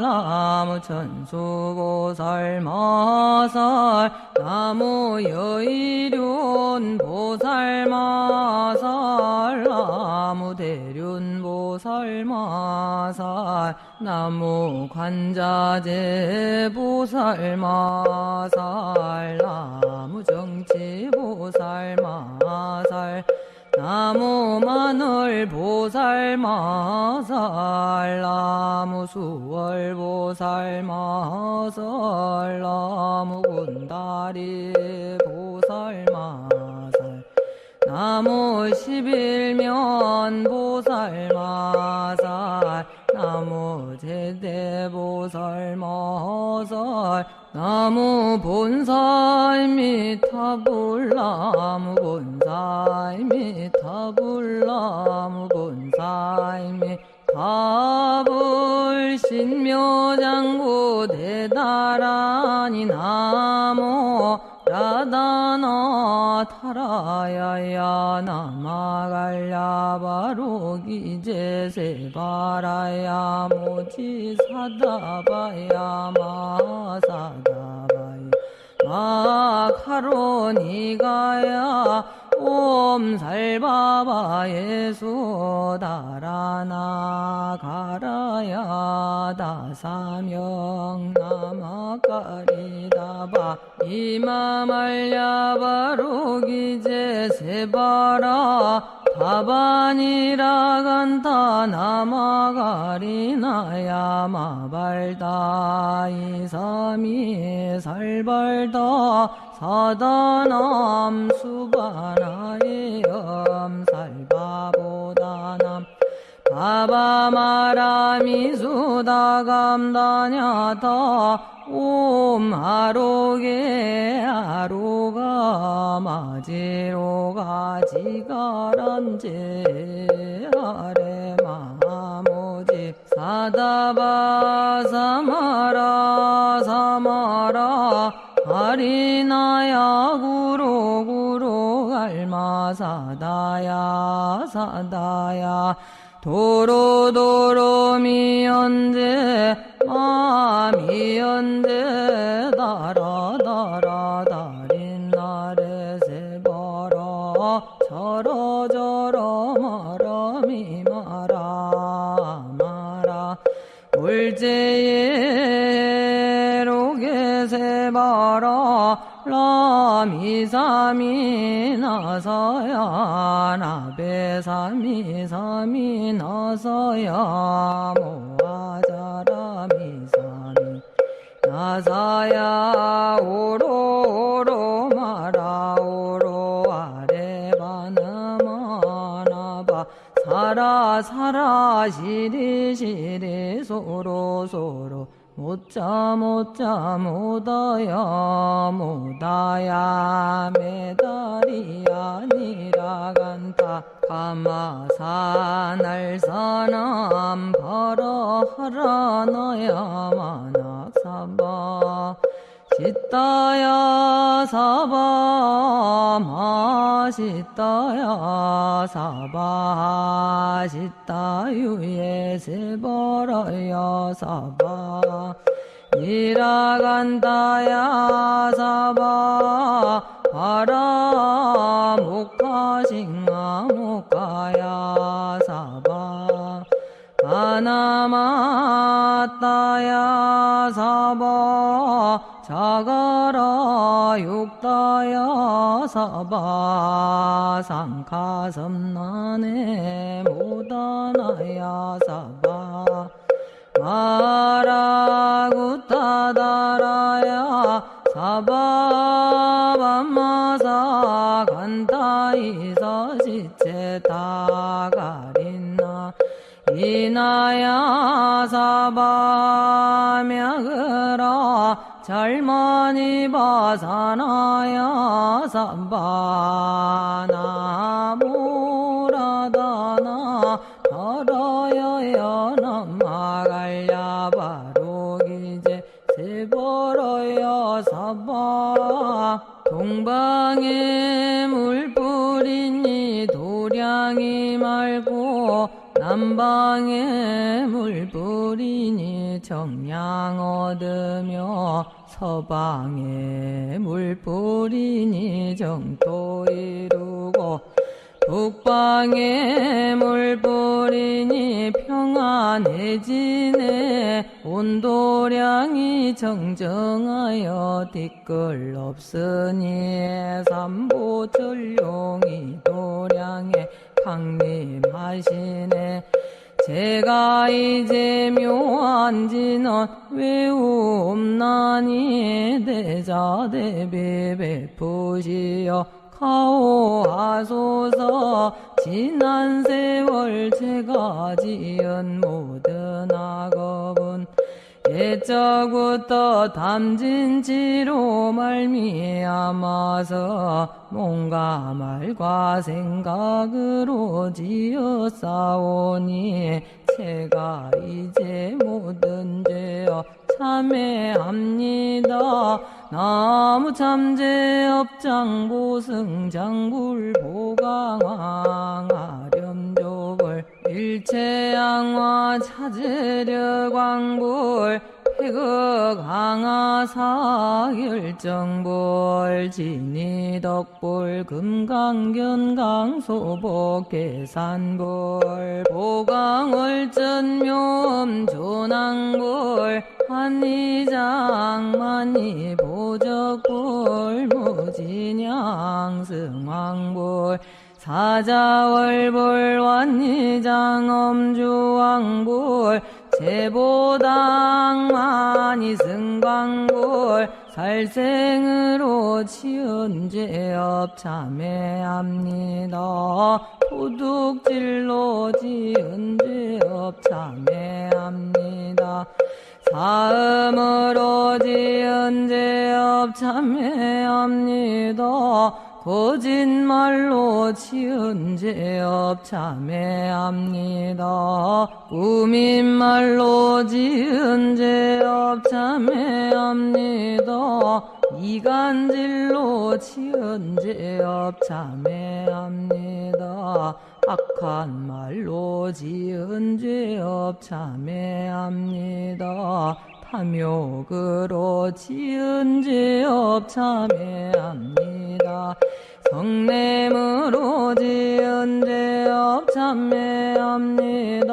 나무천수보살마살 나무여의륜 보살마살 나무대륜 보살마살 나무관자재 보살마살 나무정치 보살마살 나무마늘 보살마살 나무수월 보살마살 나무군다리 보살마살 나무 11면 보살마살 나무 제대보살마살 나무 본사이미 타불 나무 본사이미 타불 나무 본사이미 타불 신묘장구 대다라니 나무 라다나 타라야야 나마갈야바로기제 세바라야 모지사다바야 마사다바야 마카로니가야 옴살바바 예수다라나 가라야 다사명 나마까리다바 이마말야바로기제 세바라 다바니라간타 나마가리나야 마발다 이삼이 살발다 사다남 수바나의 엄살바보다남 바바마라미수다감다냐타 옴 아로게 아로가 마지로가 지가란제 아레 마모지 사다바 사마라 사마라 아리나야 구로구로 갈마사다야 사다야 도로도로 미연제 마미연제 다라다라 다린나레 세바라 저러저러 마라미 마라 마라 울제예 로게세 미삼이 나서야 나베삼이 삼이 나서야 모아자라 미삼이 나사야 오로 마라 오로 아래바 나마나바 사라 시리 소로 못자 못다야 메달이 아니라 간다 가마사 날사남 바라하라 너야 만악사바 짓다야 사바 마짓다야 사바 짓다유에 세버라야 사바 이라간다야 사바 바라 목하싱아 목하야 사바 아나마따야 사바 자가라 육다야 사바 상카섬난에 모다나야 사바 마라구타다라야 사바밤마사 간다이서 시체 다가린나 이나야 사바명으라 잘만이 바사나야 사바나 모라다나 달아야야 남마갈야 바로기제 세벌어야 사바 동방에 물뿌리니 도량이 말고 남방에 물뿌리니 정량 얻으며 서방에 물뿌리니 정도 이루고 북방에 물뿌리니 평안해지네 온도량이 정정하여 뒤끌 없으니 삼보철룡이 도량에 강림하시네 제가 이제 묘한 진언 외우옵나니 대자대비 베푸시어 가오하소서 지난 세월 제가 지은 모든 악업은 옛적부터 담진치로 말미암아서 뭔가 말과 생각으로 지었사오니 제가 이제 모든 죄여 참회합니다. 나무참제업장 보승장불 보강왕 아렴조불 일체양화 차제력 광불 폐극 항하사 결정불 진이덕불 금강견강 소복 계산불 보강월전묘음 조낭불 한이장 만이보적불 무진양 승왕불 사자월불 완이장 엄주왕불 제보당 만이승광불 살생으로 지은 죄업 참회합니다. 도둑질로 지은 죄업 참회합니다. 사음으로 지은 죄업 참회합니다. 거짓말로 지은 죄업 참회합니다. 꾸민말로 지은 죄업 참회합니다. 이간질로 지은 죄업 참회합니다. 악한 말로 지은 죄업 참회합니다. 탐욕으로 지은 죄업 참회합니다. 성냄으로 지은 죄업 참회합니다.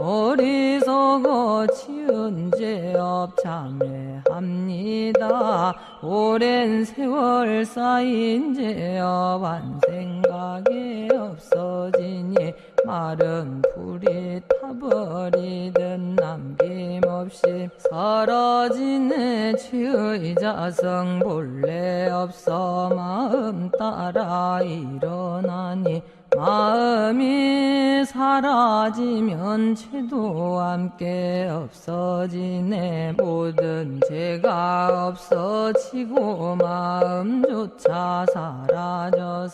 어리석어 지은 죄업 참회합니다. 없니다. 오랜 세월 쌓인 죄업 한 생각에 없어지니 마른 불이 타버리듯 남김없이 사라지네. 죄의 자성 본래 없어 마음 따라 일어나니 마음이 사라지면 죄도 함께 없어지네. 모든 죄가 없어지고 마음조차 사라져서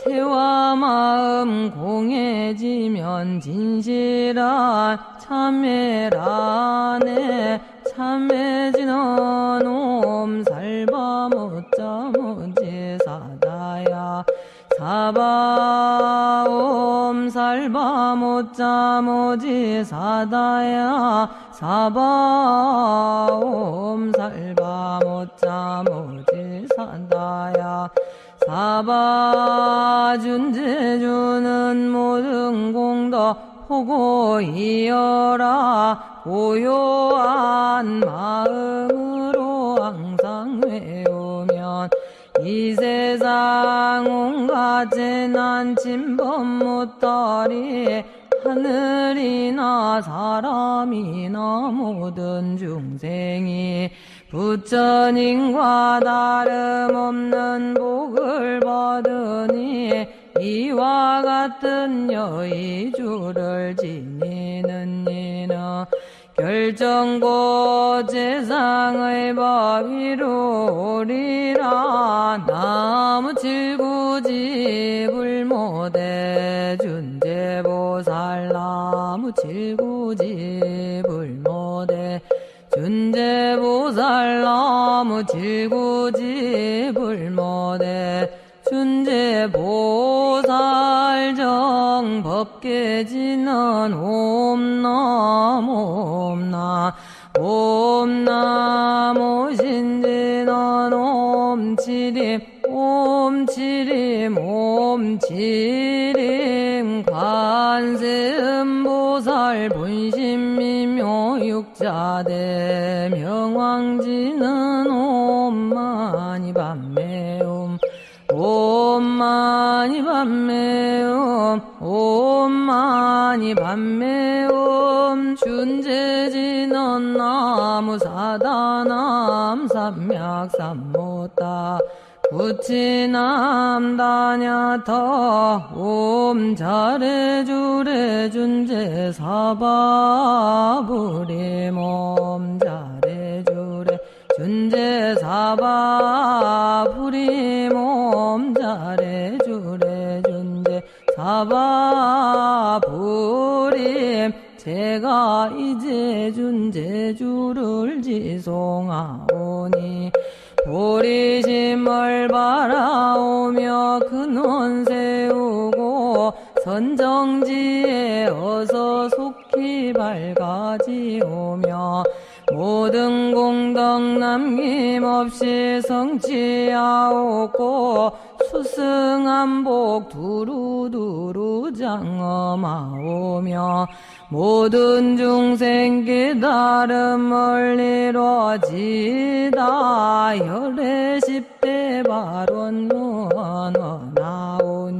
죄와 마음 공해지면 진실한 참회라네. 참회지는 옴살바 못자 모지 사다야 사바 옴살바 못자 모지 사다야 사바 옴살바 못자 모지 사다야 사바 준제주는 모든 공덕 호고이여라. 고요한 마음으로 항상 외우면 이 세상 온갖 재난 침범 못하리. 하늘이나 사람이나 모든 중생이 부처님과 다름없는 복을 받으니 이와 같은 여의주를 지니는 이는 결정고 재상의 법 이루리라. 나무 칠구지 불모대 준제보살 나무 칠구지 불모대 준제보살 나무 칠구지 불모대 준제보살 정법계지는 옴남 옴남 옴남 오신지는 옴치림 옴치림 옴치림 관세음보살 본심미묘 육자대 명왕지는 옴마니 밤매옴 옴마니 밤매옴 옴마니 밤매옴 준제지는 나무사다남 삼맥삼모따 구치남 다냐터 옴 잘해주래 준제사바부림 옴 잘해주래 준제사바부림 옴 잘해주래 준제사바부림 제가 이제 준제주를 지송하오니 보리심을 바라오며 근원 세우고 선정지에 어서 속히 밝아지오며 모든 공덕 남김없이 성취하옵고 수승한복 두루두루 장엄하오며 모든 중생 깨달음을 이루어지다 열애 십대 발원문 나오니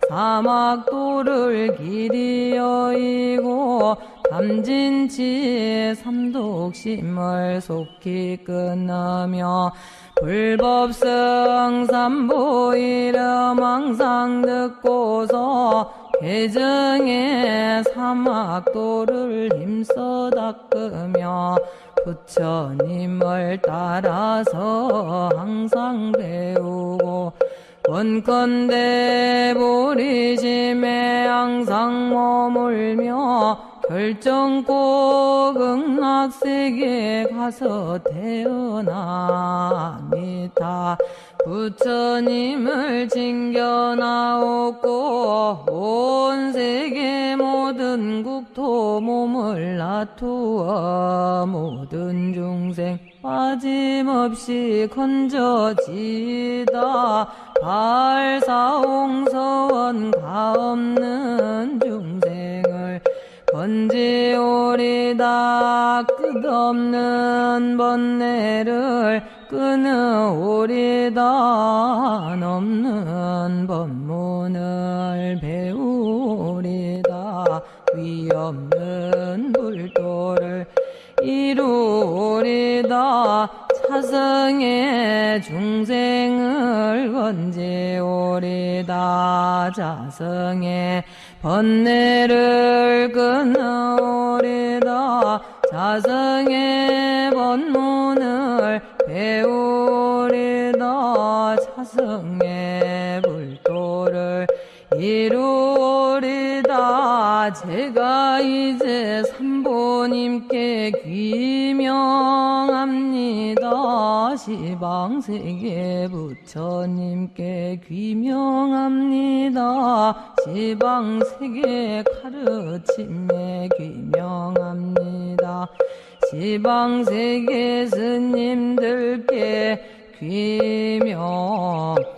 사막도를 길이 여의고 담진치 삼독심을 속히 끊으며 불법성 삼보 이름 항상 듣고서 개정에 사막도를 힘써 닦으며 부처님을 따라서 항상 배우고 원컨대 보리심에 항상 머물며 결정코 극락세계에 가서 태어나니다. 부처님을 징겨나옵고 온 세계 모든 국토 몸을 놔두어 모든 중생 빠짐없이 건져지다. 발사홍서원 가없는 중생을 건지오리다. 끝없 없는 번뇌를 끊으오리다. 넘는 법문을 배우리다. 위 없는 불도를 이루리다. 차성의 중생을 건지오리다. 자성의 번뇌를 끊으리다. 자성의 법문을 배우리다. 차성의 불도를 이루리다. 제가 이제 삼보님께 귀명합니다. 시방세계 부처님께 귀명합니다. 시방세계 가르침에 귀명합니다. 시방세계 스님들께 귀명합니다.